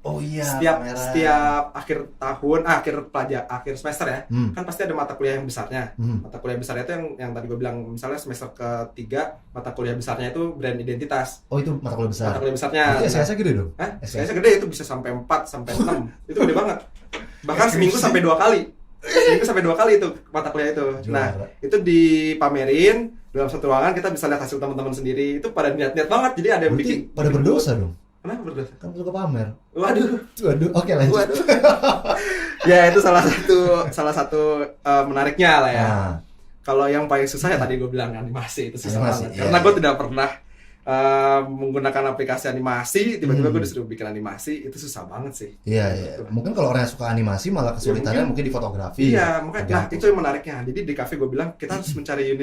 Oh iya, Setiap akhir tahun, akhir semester ya, kan pasti ada mata kuliah yang besarnya. Mata kuliah besarnya itu yang tadi gue bilang, misalnya semester ke-3 mata kuliah besarnya itu brand identitas. Oh, itu mata kuliah besar. Mata kuliah besarnya. SKS-nya gede dong? SKS-nya gede, itu bisa sampai 4 sampai 6. Itu gede banget. Bahkan seminggu sampai 2 kali. Seminggu sampai 2 kali itu mata kuliah itu. Nah, itu dipamerin dalam satu ruangan, kita bisa lihat hasil teman-teman sendiri. Itu pada niat-niat banget. Jadi ada yang bikin pada berdosa dong. Kenapa berdosa? Kan suka pamer. Waduh. Oke, lanjut. Ya, itu salah satu menariknya lah ya. Kalau yang paling susah ya tadi gue bilang animasi, itu susah banget. Karena gue tidak pernah menggunakan aplikasi animasi, tiba-tiba gue disuruh bikin animasi, itu susah banget sih. Iya. Mungkin kalau orang yang suka animasi malah kesulitannya mungkin di fotografi. Iya, makanya itu yang menariknya. Jadi di cafe gue bilang kita harus mencari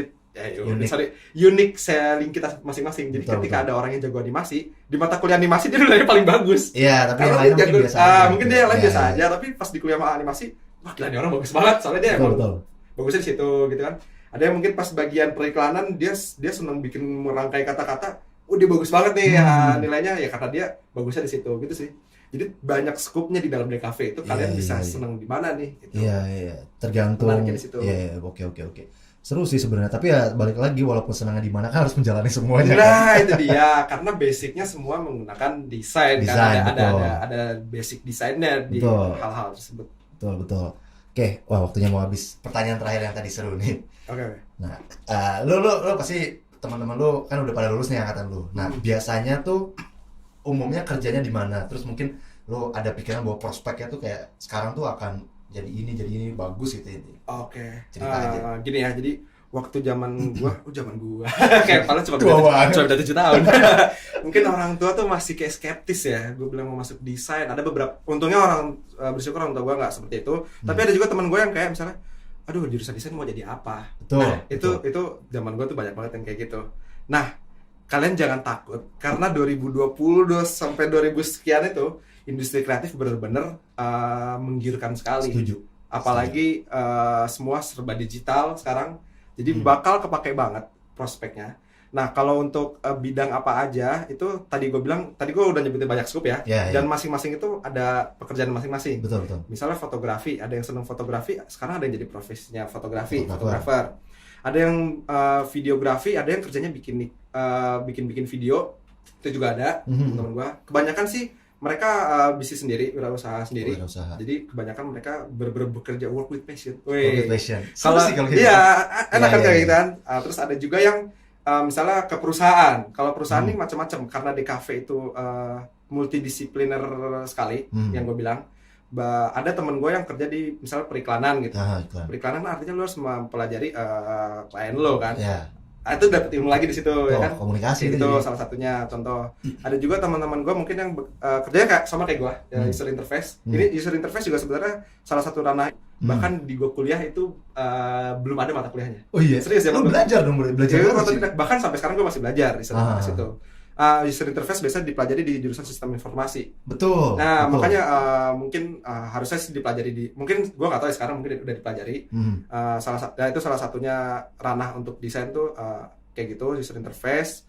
unique selling kita masing-masing. Jadi ketika ada orang yang jago animasi, di mata kuliah animasi dia nilainya paling bagus. Iya, tapi yang lain mungkin biasa aja. Mungkin dia yang lain biasa aja, tapi pas di kuliah animasi, wah gila nih orang bagus banget. Soalnya dia emang bagusnya di situ gitu kan. Ada yang mungkin pas bagian periklanan dia senang bikin merangkai kata-kata. Dia bagus banget nih nilainya ya, karena dia bagusnya di situ gitu sih. Jadi banyak skupnya di dalam DKV itu, kalian bisa seneng di mana nih gitu. Iya, tergantung. Menariknya di situ. Iya, oke. Seru sih sebenarnya, tapi ya balik lagi walaupun senangnya di mana kan harus menjalani semuanya kan. Nah, itu dia. Karena basicnya semua menggunakan desain kan. Desain, Ada betul. ada basic desainnya di Betul. hal-hal tersebut. Betul, betul. Oke, wah waktunya mau habis. Pertanyaan terakhir yang tadi seru nih. Oke. Nah, lu pasti teman-teman lu kan udah pada lulus nih angkatan lu. Nah, biasanya tuh umumnya kerjanya di mana? Terus mungkin lu ada pikiran bahwa prospeknya tuh kayak sekarang tuh akan jadi ini bagus gitu ini. Oke. Cerita aja. Gini ya, jadi waktu zaman gua kayak paling cuma Tua banget. beda 7 tahun. Mungkin orang tua tuh masih kayak skeptis ya. Gue bilang mau masuk desain. Ada beberapa, untungnya bersyukur orang tua gua nggak seperti itu. Tapi ada juga teman gue yang kayak misalnya, aduh jurusan desain mau jadi apa? Betul, Nah, betul. itu zaman gua tuh banyak banget yang kayak gitu. Nah, kalian jangan takut karena 2020 sampai 2000 sekian itu industri kreatif benar-benar menggiurkan sekali. Setuju. Apalagi semua serba digital sekarang, jadi bakal kepake banget prospeknya. Nah, kalau untuk bidang apa aja itu tadi gue udah nyebutin banyak scope ya. Ya, Dan masing-masing itu ada pekerjaan masing-masing. betul, betul. Misalnya fotografi, ada yang seneng fotografi, sekarang ada yang jadi profesinya Fotografer. fotografer. Ada yang videografi, ada yang kerjanya bikin video, itu juga ada teman-teman gua. Kebanyakan sih mereka bisnis sendiri, wirausaha sendiri. Wirausaha. Jadi kebanyakan mereka bekerja work with passion. Work with passion. Kalau Seru sih kalau gitu. iya, enak kan Iya, kayak iya. gitu kan. Terus ada juga yang misalnya ke perusahaan. Kalau perusahaan ini macam-macam karena DKV itu multidisipliner sekali yang gue bilang. Ada temen gue yang kerja di misalnya periklanan gitu. Iklan. Periklanan artinya lo harus mempelajari klien lo kan. Ya. Itu dapat ilmu lagi di situ ya kan. Komunikasi Itu jadi. salah satunya contoh. Ada juga teman-teman gue mungkin yang kerjanya kayak sama kayak gue, user interface. Ini user interface juga sebenarnya salah satu ranah. Bahkan di gue kuliah itu belum ada mata kuliahnya. Oh iya. Serius ya, Lu Bang? belajar dong, belajar Jadi, banget sih. bahkan sampai sekarang gue masih belajar user interface itu. User interface biasanya dipelajari di jurusan sistem informasi. Betul. Nah, betul. makanya mungkin harusnya sih dipelajari mungkin gue nggak tahu ya sekarang mungkin udah dipelajari. Itu salah satunya ranah untuk desain tuh kayak gitu, user interface.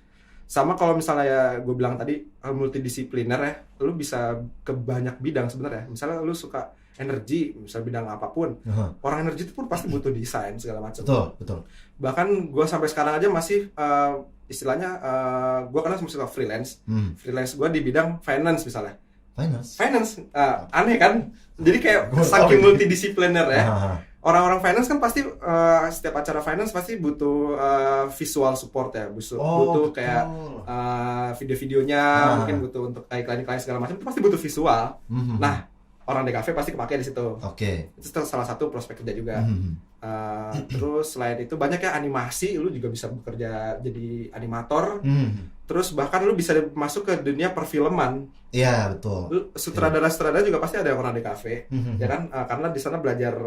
Sama kalau misalnya ya gue bilang tadi multidisipliner ya, lu bisa ke banyak bidang sebenarnya. Misalnya lu suka energi, misal bidang apapun, orang energi itu pun pasti butuh desain segala macam. Betul. Bahkan gue sampai sekarang aja masih istilahnya gue karena masih suka freelance. Freelance gue di bidang finance misalnya. Finance aneh kan? Jadi kayak saking multidisipliner ya. Orang-orang finance kan pasti setiap acara finance pasti butuh visual support ya, butuh kayak video-videonya, mungkin butuh untuk iklan-iklan segala macam itu pasti butuh visual. Nah, orang DKV pasti kepake di situ. Itu salah satu prospek kerja juga. Terus selain itu banyak ya animasi, lu juga bisa bekerja jadi animator. Terus bahkan lu bisa masuk ke dunia perfilman. Iya, betul. Sutradara-sutradara juga pasti ada orang DKV, ya kan? Karena di sana belajar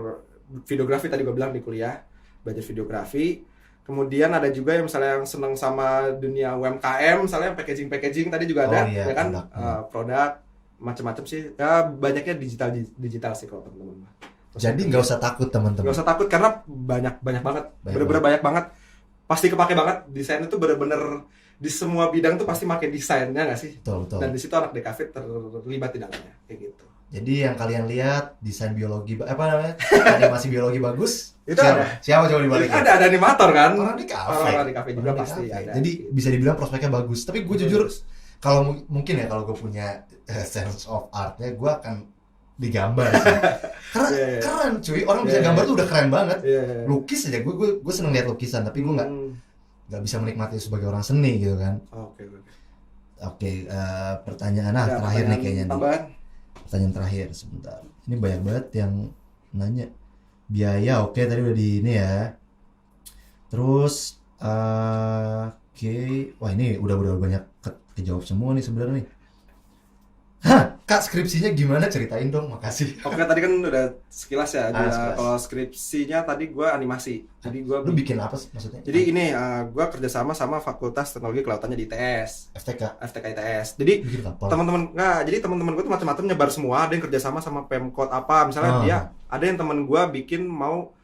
videografi tadi gue bilang di kuliah, belajar videografi. Kemudian ada juga yang misalnya yang seneng sama dunia UMKM, misalnya packaging tadi juga ada, ya kan? Produk macam-macam sih. Ya banyaknya digital sih kalau teman-teman. Jadi nggak usah takut teman-teman. Nggak usah takut karena banyak banget, bener-bener banyak banget. Pasti kepake banget. Desain itu bener-bener di semua bidang tuh pasti pakai desainnya nggak sih? Betul. Dan di situ anak DKV terlibat di dalamnya, kayak gitu. Jadi yang kalian lihat desain biologi animasi biologi bagus. Itu siapa coba dibalik? Ada animator kan? Orang di kafe juga pasti ada. Jadi bisa dibilang prospeknya bagus. Tapi gue jujur kalau mungkin ya kalau gue punya sense of artnya, gue akan digambar sih. Karena keren cuy, orang bisa gambar tuh udah keren banget. Lukis aja, gue seneng lihat lukisan, tapi gue nggak bisa menikmati itu sebagai orang seni gitu kan. Oke, pertanyaan terakhir nih kayaknya nih. Pertanyaan terakhir sebentar. Ini banyak banget yang nanya. Biaya oke, tadi udah di ini ya. Terus oke. Wah, ini udah banyak kejawab semua nih sebenarnya nih. Kak, skripsinya gimana? Ceritain dong, makasih. Oke, tadi kan udah sekilas ya. Sekilas. Kalau skripsinya tadi gue animasi. Jadi gue Lu bikin apa sih maksudnya? Jadi ini gue kerjasama sama Fakultas Teknologi Kelautannya di ITS. FTK ITS. Jadi teman-teman gue tuh macam-macam nyebar semua. Ada yang kerjasama sama Pemkot apa. Misalnya dia ada yang teman gue bikin mau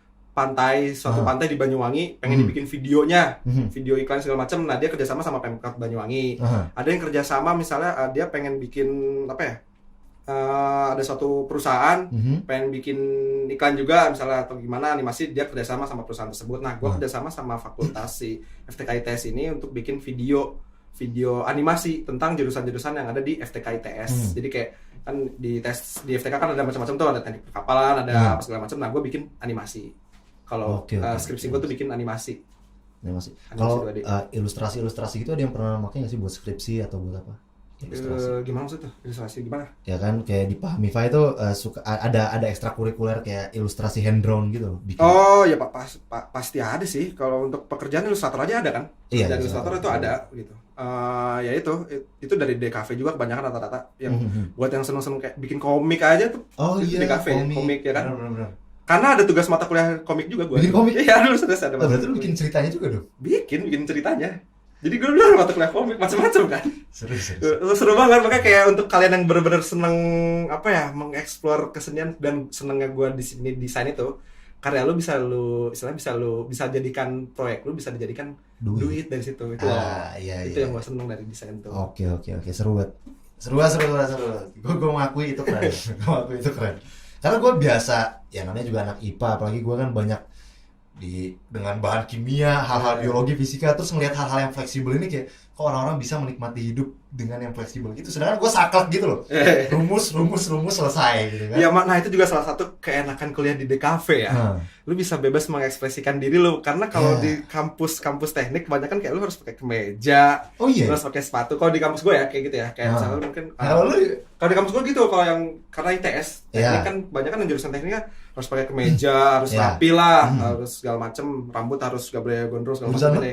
suatu pantai di Banyuwangi, pengen dibikin videonya, video iklan segala macam. Nah, dia kerjasama sama Pemkot Banyuwangi. Ada yang kerjasama misalnya dia pengen bikin apa ya? ada suatu perusahaan pengen bikin iklan juga misalnya atau gimana animasi, dia kerjasama sama perusahaan tersebut. Nah, gue kerjasama sama fakultas si FTK ITS ini untuk bikin video animasi tentang jurusan-jurusan yang ada di FTK ITS. Jadi kayak kan di FTK kan ada macam-macam tuh, ada teknik perkapalan, ada apa segala macam. Nah, gue bikin animasi. Kalau skripsi gue tuh bikin animasi. Kalau ilustrasi gitu ada yang pernah pakai nggak sih buat skripsi atau buat apa? Gimana maksudnya? Ilustrasi gimana? Ya kan kayak di Pak Mifa itu suka ada ekstrakurikuler kayak ilustrasi hand drawn gitu bikin. Oh ya pasti ada sih. Kalau untuk pekerjaan ilustrator aja ada kan? Iya, pekerjaan ilustrator itu ada gitu. Ya itu dari DKV juga kebanyakan rata-rata yang buat yang seneng-seneng kayak bikin komik aja tuh. Oh iya, DKV komik ya kan? Benar. Karena ada tugas mata kuliah komik juga gue. Bikin komik? Iya, dulu sudah ada. Berarti lu bikin ceritanya juga dong? Bikin ceritanya. Jadi gue dulu mata kuliah komik macam-macam kan. Seru banget, makanya kayak untuk kalian yang benar-benar seneng mengeksplor kesenian dan senengnya gue di sini desain itu, karya lu bisa jadikan proyek lu, bisa dijadikan duit dari situ. Itu yang gue seneng dari desain tuh. Oke, seru banget. Gue mengakui itu keren. Karena gue biasa, ya namanya juga anak IPA, apalagi gue kan banyak dengan bahan kimia, hal-hal biologi, fisika, terus ngelihat hal-hal yang fleksibel ini kayak kok orang-orang bisa menikmati hidup dengan yang fleksibel gitu. Sedangkan gue saklek gitu loh. Rumus selesai gitu kan. Ya, nah itu juga salah satu keenakan kuliah di DKV ya. Lu bisa bebas mengekspresikan diri lu, karena kalau di kampus teknik kebanyakan kayak lu harus pakai kemeja, terus pakai sepatu. Kalau di kampus gue ya kayak gitu ya. Kayak misalnya lu mungkin kalau di kampus gue gitu, kalau yang karena ITS teknik kan banyak kan jurusan tekniknya harus pakai kemeja, harus rapi lah, harus segala macem, rambut harus gak boleh gondrong segala macam.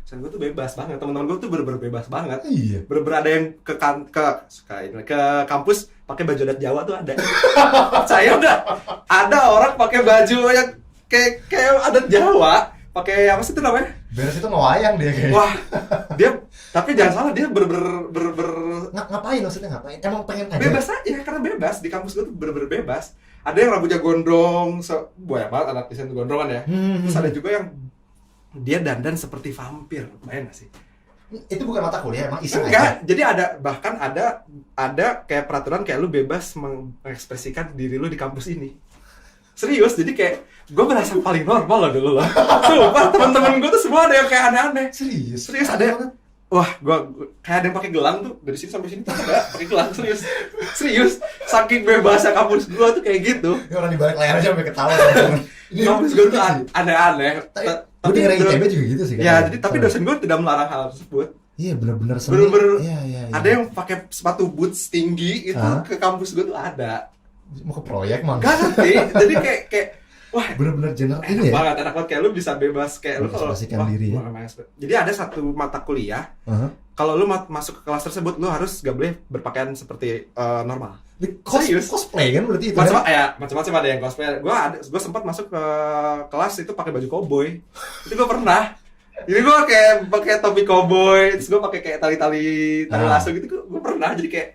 Dan gue tuh bebas banget, teman-teman gue tuh bener-bener bebas banget. Bener-bener ada yang ke kampus pakai baju adat Jawa tuh ada. Saya ada orang pakai baju yang kayak adat Jawa, pakai apa sih itu namanya? Beres itu ngewayang dia kayaknya. Wah, dia tapi jangan salah, dia ngapain maksudnya ngapain? Emang pengen aja. Bebas aja, karena bebas di kampus gue tuh bener-bener bebas. Ada yang rambutnya gondrong, banyak banget anak desain gondrongan ya. Terus ada juga yang dia dandan seperti vampir, bayang gak sih? Itu bukan mata kuliah, emang iseng aja? Enggak, jadi bahkan ada kayak peraturan kayak lu bebas mengekspresikan diri lu di kampus ini. Serius, jadi kayak gue merasa paling normal loh dulu loh. Sumpah, teman-teman gue tuh semua ada yang kayak aneh-aneh. Serius ada. Wah, gue kayak ada yang pakai gelang tuh dari sini sampai sini tuh ada pakai gelang, serius. Saking bebasnya kampus gue tuh kayak gitu. Ini orang di balik layar aja sampai ketawa. Kampus gue tuh aneh-aneh. Tapi dengerin ITB juga gitu sih. Ya, jadi tapi dosen gue tidak melarang hal tersebut. Iya, benar-benar seni. Iya. Ada yang pakai sepatu boots tinggi itu ke kampus gue tuh ada. Mau ke proyek mah. Gak ngerti. Jadi kayak wah, bener-bener general ini ya. Enak banget kayak lu bisa bebas kayak lu kalau diri ya. Jadi ada satu mata kuliah. Kalau lu masuk ke kelas tersebut lu harus gak boleh berpakaian seperti normal. Cosplay kan berarti itu. Macam-macam ada yang cosplay. Gua sempat masuk ke kelas itu pakai baju cowboy. Itu gua pernah. Jadi gua kayak pakai topi cowboy, terus gua pakai kayak tali lasso gitu. Gua pernah. Jadi kayak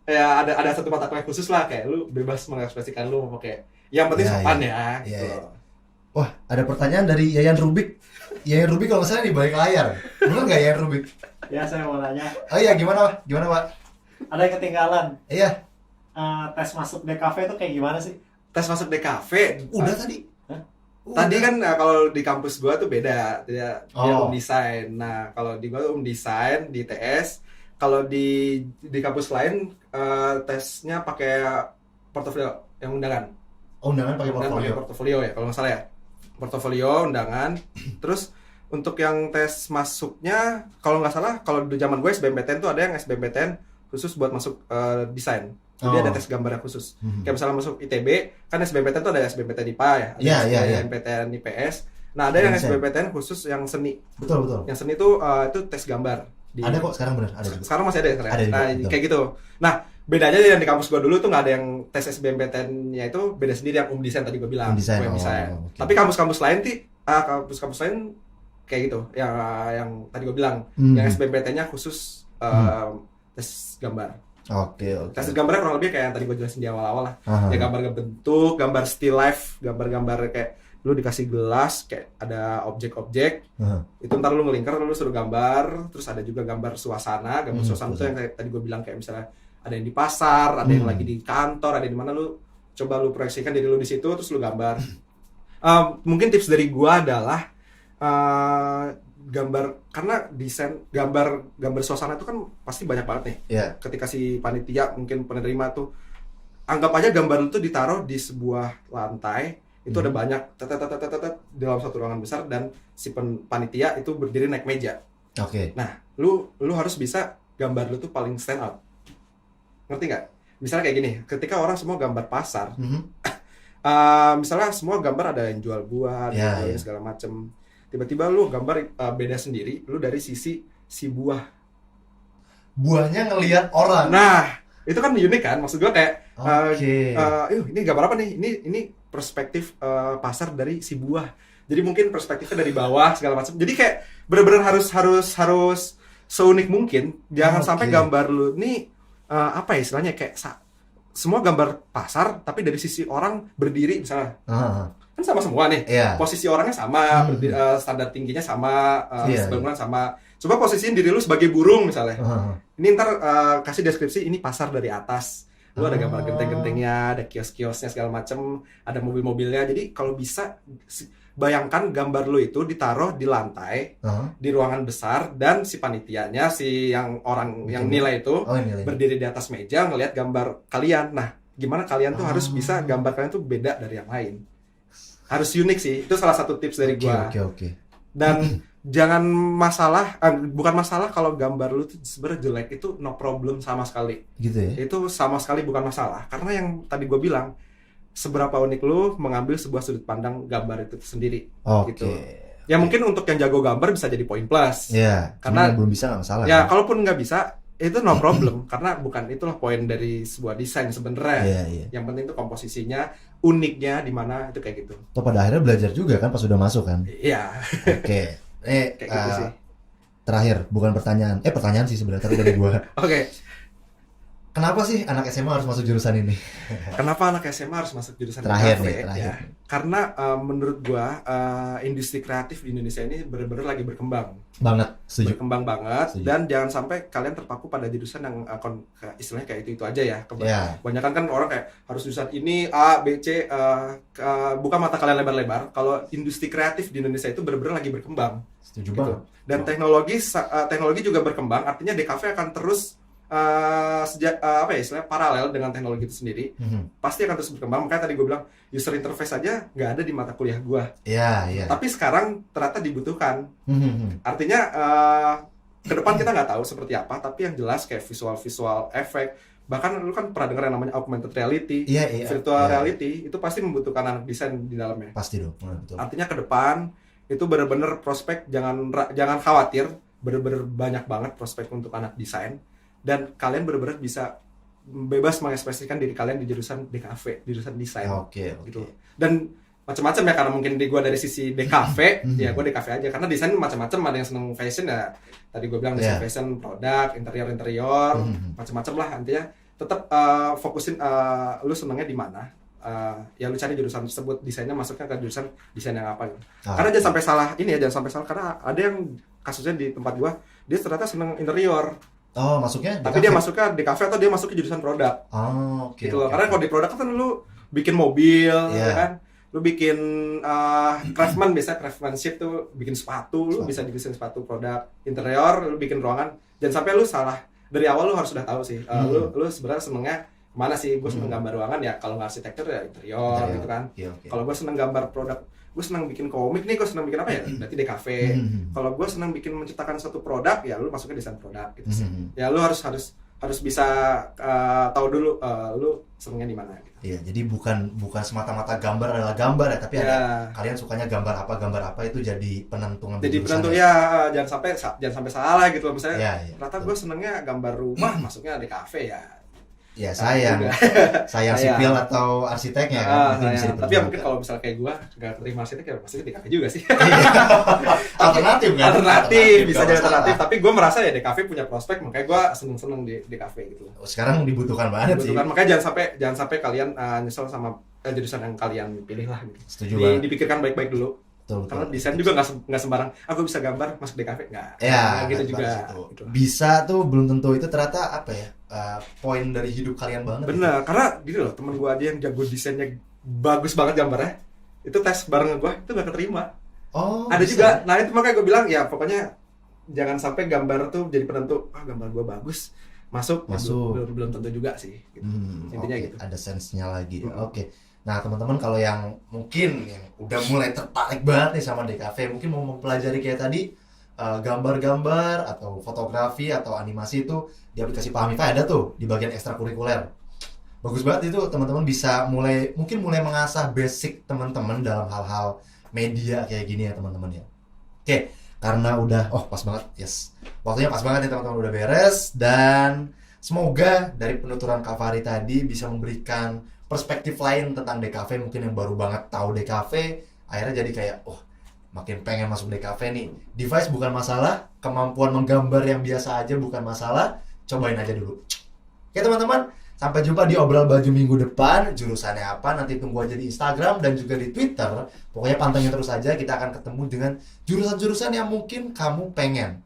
ya ada satu mata kuliah khusus lah, kayak lu bebas mengekspresikan lu mau pakai. Yang penting sopan ya. Gitu. Wah, ada pertanyaan dari Yayan Rubik. Yayan Rubik kalau nggak salah di balik layar. Bener nggak Yayan Rubik? Ya, saya mau nanya. Oh iya, gimana Pak? Ada yang ketinggalan. Iya. Tes masuk DKV itu kayak gimana sih? Tes masuk DKV? Udah tadi. Tadi kan kalau di kampus gua tuh beda. Dia desain. Nah, kalau di gua desain di TS. Kalau di kampus lain tesnya pakai portofolio yang undangan. Undangan pakai portofolio ya, kalau nggak salah ya. Portofolio, undangan. Terus untuk yang tes masuknya, kalau nggak salah, kalau di zaman gue SBMPTN tuh ada yang SBMPTN khusus buat masuk desain. Jadi ada tes gambarnya khusus. Kayak misalnya masuk ITB, kan SBMPTN tuh ada SBMPTN IPA ya, ada SBMPTN IPS. Nah, ada yang SBMPTN khusus yang seni. Betul. Yang seni itu tes gambar. Ada kok sekarang benar, ada juga. Sekarang masih ada ya? Ada juga, kayak gitu. Nah, bedanya yang di kampus gua dulu tuh nggak ada yang tes SBMPTN-nya itu beda sendiri, yang desain tadi gua bilang. Desain. Okay. Tapi kampus-kampus lain kampus-kampus lain kayak gitu, yang tadi gua bilang, yang SBMPTN-nya khusus tes gambar. Oke. Tes gambarnya kurang lebih kayak yang tadi gua jelasin di awal-awal lah. Ya gambar bentuk, gambar still life, gambar-gambar kayak lu dikasih gelas kayak ada objek-objek, itu ntar lu ngelingkar, lu suruh gambar. Terus ada juga gambar suasana, suasana itu yang tadi gue bilang kayak misalnya ada yang di pasar, ada yang Hmm. lagi di kantor, ada yang di mana, lu coba lu proyeksikan diri lu di situ terus lu gambar. Mungkin tips dari gua adalah gambar, karena desain gambar suasana itu kan pasti banyak banget nih. Iya. Ketika si panitia mungkin penerima tuh, anggap aja gambar lu tuh ditaruh di sebuah lantai, itu ada banyak dalam satu ruangan besar, dan si panitia itu berdiri naik meja. Oke. Nah, lu harus bisa gambar lu tuh paling stand out. Ngerti nggak? Misalnya kayak gini, ketika orang semua gambar pasar, Mhm. misalnya semua gambar ada yang jual buah, ada Ya, yang jual ya. segala macem. Tiba-tiba lu gambar beda sendiri, lu dari sisi si buah. Buahnya ngelihat orang. Nah, itu kan unik kan? Maksud gua kayak, Oke. ini gambar apa nih? Ini perspektif pasar dari si buah. Jadi mungkin perspektifnya dari bawah segala macam. Jadi kayak bener-bener harus seunik mungkin. Jangan Oke. sampai gambar lu nih apa ya istilahnya, kayak semua gambar pasar tapi dari sisi orang berdiri misalnya. Ah, Kan sama semua nih. Iya. Posisi orangnya sama, Hmm. standar tingginya sama, Iya, bangunan sama. Coba posisiin diri lu sebagai burung misalnya. ah. Ini ntar kasih deskripsi, ini pasar dari atas. Lu ada gambar Oh. genteng-gentengnya, ada kios-kiosnya segala macem, ada mobil-mobilnya. Jadi kalau bisa bayangkan gambar lu itu ditaruh di lantai, Ah. di ruangan besar, dan si panitianya, si yang orang yang nilai itu Oh, ini lagi. berdiri di atas meja ngelihat gambar kalian. Nah, gimana kalian tuh harus Oh. bisa gambar kalian tuh beda dari yang lain. Harus unik sih. Itu salah satu tips dari gua. Oke. Dan jangan bukan masalah kalau gambar lu tuh sebenarnya jelek, itu no problem sama sekali. Gitu ya. Itu sama sekali bukan masalah, karena yang tadi gue bilang, seberapa unik lu mengambil sebuah sudut pandang gambar itu sendiri. Oke. Gitu. Ya mungkin untuk yang jago gambar bisa jadi poin plus. Ya, Karena- karena belum bisa nggak masalah. Ya kan? kalaupun nggak bisa, itu no problem karena bukan itulah poin dari sebuah desain sebenarnya. Iya. Yang penting itu komposisinya, uniknya di mana, itu kayak gitu. Toh pada akhirnya belajar juga kan pas sudah masuk kan. Iya, Oke. kayak gitu sih. Terakhir, bukan pertanyaan. Pertanyaan sih sebenarnya tapi dari gua. Oke, Kenapa sih anak SMA harus masuk jurusan ini? kenapa anak SMA harus masuk jurusan Terakhir DKV? nih, terakhir. Ya, karena menurut gua industri kreatif di Indonesia ini benar-benar lagi berkembang. Banget, setuju. Berkembang banget. Setuju. Dan jangan sampai kalian terpaku pada jurusan yang istilahnya kayak itu aja ya. Ya. Kebanyakan kan orang kayak harus jurusan ini A, B, C, buka mata kalian lebar-lebar. Kalau industri kreatif di Indonesia itu benar-benar lagi berkembang. Setuju Gitu. banget. Dan teknologi juga berkembang. Artinya DKV akan terus istilahnya paralel dengan teknologi itu sendiri. Mhm. Pasti akan terus berkembang. Makanya tadi gue bilang user interface aja nggak ada di mata kuliah gue. Iya. Tapi sekarang ternyata dibutuhkan. Mhm. Artinya ke depan kita nggak tahu seperti apa. Tapi yang jelas kayak visual efek. Bahkan lu kan pernah dengar yang namanya augmented reality, Iya. virtual Iya. reality, itu pasti membutuhkan anak desain di dalamnya. Pasti dong. Betul. Artinya ke depan itu benar-benar prospek, jangan khawatir, benar-benar banyak banget prospek untuk anak desain, dan kalian benar-benar bisa bebas mengekspresikan diri kalian di jurusan DKV, jurusan desain. Oke. Gitu. Dan macam-macam ya, karena mungkin gue dari sisi DKV, ya gue DKV aja, karena desain macam-macam, ada yang seneng fashion ya, tadi gue bilang desain Yeah. fashion, produk, interior, macam-macam lah. Intinya tetap fokusin lu senengnya di mana, ya lu cari jurusan tersebut, desainnya masuknya ke jurusan desain yang apa gitu. Karena jangan sampai salah ini ya, jangan sampai salah, karena ada yang kasusnya di tempat gua, dia ternyata seneng interior, Oh, masuknya? tapi dia masuknya di kafe atau dia masuk ke jurusan produk. Oh, oke. Gitu loh. oke, Karena oke. kalau di produk kan lu bikin mobil, Iya. ya kan? Lu bikin craftsman, biasanya craftsmanship tuh bikin sepatu, lu Sepatu. bisa bikin sepatu produk interior, lu bikin ruangan. Jangan sampai lu salah. Dari awal lu harus sudah tahu sih. Lu sebenarnya senengnya kemana sih? Gue seneng gambar ruangan ya. Kalau nggak arsitektur ya interior gitu kan. Oke. Kalau gue seneng gambar produk, gue seneng bikin komik nih, gue seneng bikin apa ya? Berarti DKV. Kalau gue seneng bikin menciptakan suatu produk, ya lu masuknya desain produk gitu sih. Ya lu harus bisa tahu dulu lu senengnya di mana gitu. Iya, jadi bukan semata-mata gambar adalah gambar ya, tapi Ya. ada kalian sukanya gambar apa itu jadi penentu ngambil Jadi jurusan penentu ya. ya, jangan sampai salah gitu loh. Misalnya Iya, ternyata betul. gue senengnya gambar rumah, masuknya DKV ya. Ya sayang, Juga. sayang Sayang. sipil atau arsiteknya kan, mungkin bisa Tapi ya mungkin diperjuangkan. kalau misalnya kayak gue nggak terima arsitek ya pasti DKV juga sih. Alternatif kan? Alternatif bisa nggak jadi masalah. alternatif. Tapi gue merasa ya DKV punya prospek, makanya gue seneng di DKV gitu. Sekarang dibutuhkan banget sih. Kebetulan, makanya jangan sampai kalian nyesel sama jurusan yang kalian pilih lah gitu. Setuju banget. Dipikirkan baik-baik dulu. Betul, Karena betul. desain juga nggak sembarang. Aku bisa gambar masuk DKV nggak. Ya, gitu nggak juga. sebatas itu. Gitu. Bisa tuh belum tentu itu ternyata apa ya? poin dari hidup kalian banget. Bener, karena gini loh, temen gue aja yang jago desainnya bagus banget gambarnya, itu tes bareng gue itu gak keterima. Oh, Ada bisa. juga, nah itu makanya gue bilang ya pokoknya jangan sampai gambar tuh jadi penentu. Gambar gue bagus, masuk. Belum tentu juga sih. Gitu. Intinya oke, gitu. ada sense-nya lagi. Oke. Nah, teman-teman kalau yang mungkin yang udah mulai tertarik banget nih sama DKV, mungkin mau mempelajari kayak tadi gambar-gambar atau fotografi atau animasi itu di aplikasi Pahamify ada tuh di bagian ekstrakurikuler. Bagus banget itu, teman-teman bisa mungkin mulai mengasah basic teman-teman dalam hal-hal media kayak gini ya teman-teman ya. Oke, karena udah pas banget, yes. Waktunya pas banget nih teman-teman, udah beres, dan semoga dari penuturan Kak Fahri tadi bisa memberikan perspektif lain tentang DKV. Mungkin yang baru banget tahu DKV akhirnya jadi kayak makin pengen masuk DKV nih. Device bukan masalah, kemampuan menggambar yang biasa aja bukan masalah, cobain aja dulu. Oke teman-teman, sampai jumpa di Obrol Baju minggu depan. Jurusannya apa nanti tunggu aja di Instagram dan juga di Twitter. Pokoknya pantengin terus aja, kita akan ketemu dengan jurusan-jurusan yang mungkin kamu pengen.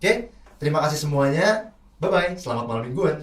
Oke, terima kasih semuanya. Bye-bye, selamat malam mingguan.